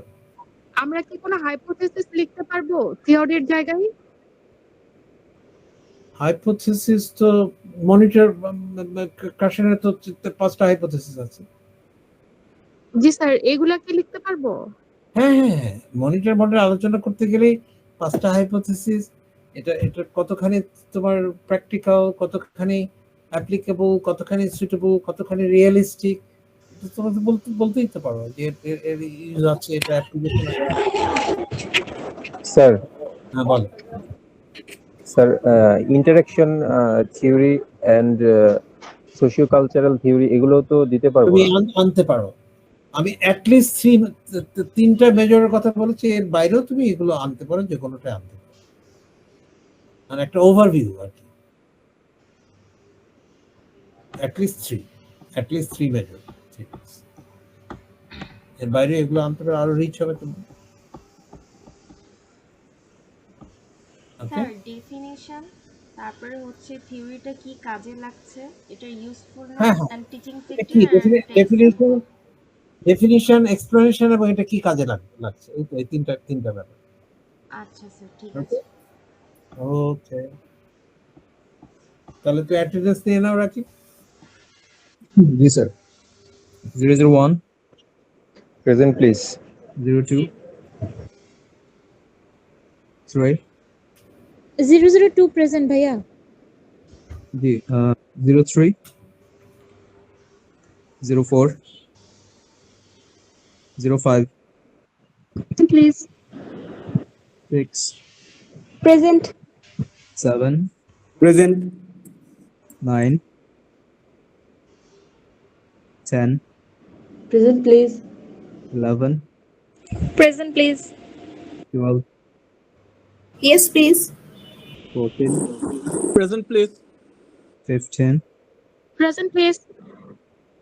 আমরা কি কোনো হাইপোথেসিস লিখতে পারবো থিওরির জায়গায়? হাইপোথেসিস তো মনিটর কাশনের তো 5টা হাইপোথেসিস আছে। জি স্যার, এগুলা কি লিখতে পারবো? হ্যাঁ, মনিটর মডেল আলোচনা করতে গেলেই 5টা হাইপোথেসিস। এটা কতখানি তোমার প্র্যাকটিক্যাল, কতখানি অ্যাপ্লিকেবল, কতখানি সুইটেবল, কতখানি রিয়েলিস্টিক, তোমরা তো বলতেই তো পারো যে এর ইউজ আছে, এটা অ্যাপ্লিকেশন আছে। স্যার বলো। Sir, interaction theory and sociocultural theory এগুলো তো দিতে পারবো তুমি না? আনতে পারো। আমি অ্যাটলিস্ট 3টা মেজরের কথা বলেছি, এর বাইরেও তুমি এগুলো আনতে পারো, যে কোনোটা আনতে পারো। মানে একটা ওভারভিউ আর কি। At least 3 major. এর বাইরে এগুলো আনতে পারো, আরো রিচ হবে তোমার। স্যার ডেফিনিশন, তারপরে হচ্ছে থিওরিটা কি কাজে লাগছে, এটা ইউজফুলনেস হ্যাঁ, এন্ড টিচিং কি সেক্টর, ডেফিনিশন, এক্সপ্লেনেশন এবং এটা কি কাজে লাগছে, এই তো এই তিনটা ব্যাপার। আচ্ছা স্যার, ঠিক আছে। ওকে, তাহলে তুই অ্যাটেন্ডেন্স নিয়ে নাও রাখি। জি স্যার। 001, present please. 02, 3, 002 প্রেজেন্ট ভাইয়া। জি 03, 04, 05, please. 6, present. 7, Present. 9, 10, present please. 11, present please. 12, yes please. 14, Present, please. 15, present please.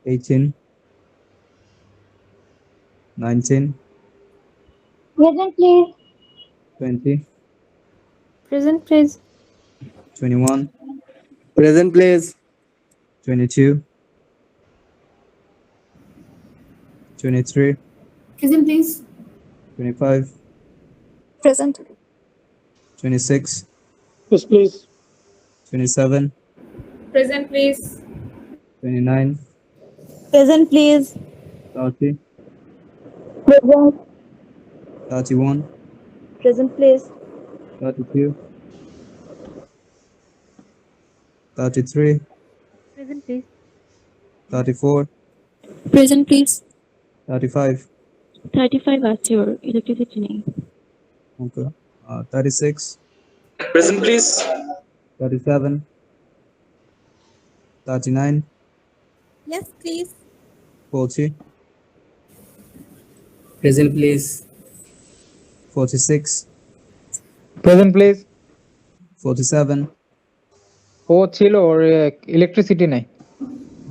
18, 19, present please. 20, present please. 21, Present, please. 22, 23, present please. 25, present. 26, Yes, please. 27, present please. 29, present please. 30, present. 31, present please. 32, 33, present please. 34, Present, please. 35. 35 আছে ওর, electricity নেই। Okay. 36. Present, please. 37. 39. Yes, please. 40. Present, please. 46. Present please. 47. ও ছিল, ওর electricity নাই।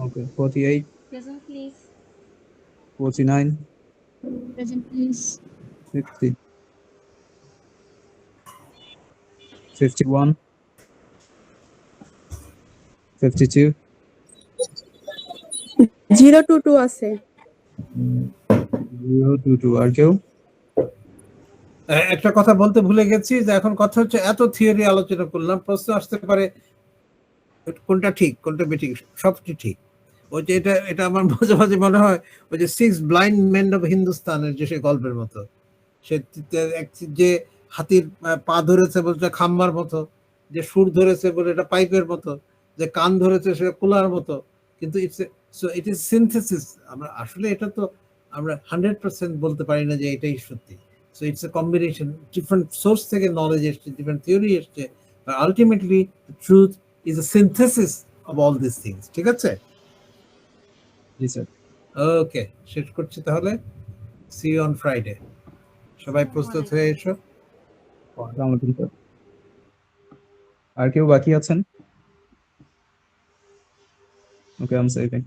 Okay. 48. Present, please. 49. Present, please. 50. 51. 52. 022 আছে। 022. আর কেউ? একটা কথা বলতে ভুলে গেছি, যে এখন কথা হচ্ছে এত থিওরি আলোচনা করলাম, প্রশ্ন আসতে পারে কোনটা ঠিক কোনটা বেঠিক, সবটি ঠিক। ওই যে এটা আমার মাঝে মাঝে মনে হয় ওই যে 6 ব্লাইন্ড মেন অফ হিন্দুস্তানের যে সে গল্পের মতো, সে যে হাতির পা ধরেছে বলছে খাম্বার মতো, যে সুর ধরেছে বলে এটা পাইপের মতো, যে কান ধরেছে সেটা কুলার মতো, কিন্তু ইট ইজ সিনথেসিস। আমরা আসলে এটা তো আমরা 100% বলতে পারি না যে এটাই সত্যি। So it's a combination, different source থেকে নলেজ এসছে, ডিফারেন্ট থিওরি এসছে, ultimately truth is a synthesis of all this things. ঠিক আছে, জি স্যার। ওকে, শেষ করছি তাহলে। See you on Friday. সবাই প্রস্তুত হয়ে এসো। আসসালামু আলাইকুম স্যার। আর কেউ বাকি আছেন? ওকে, আই এম সেভিং।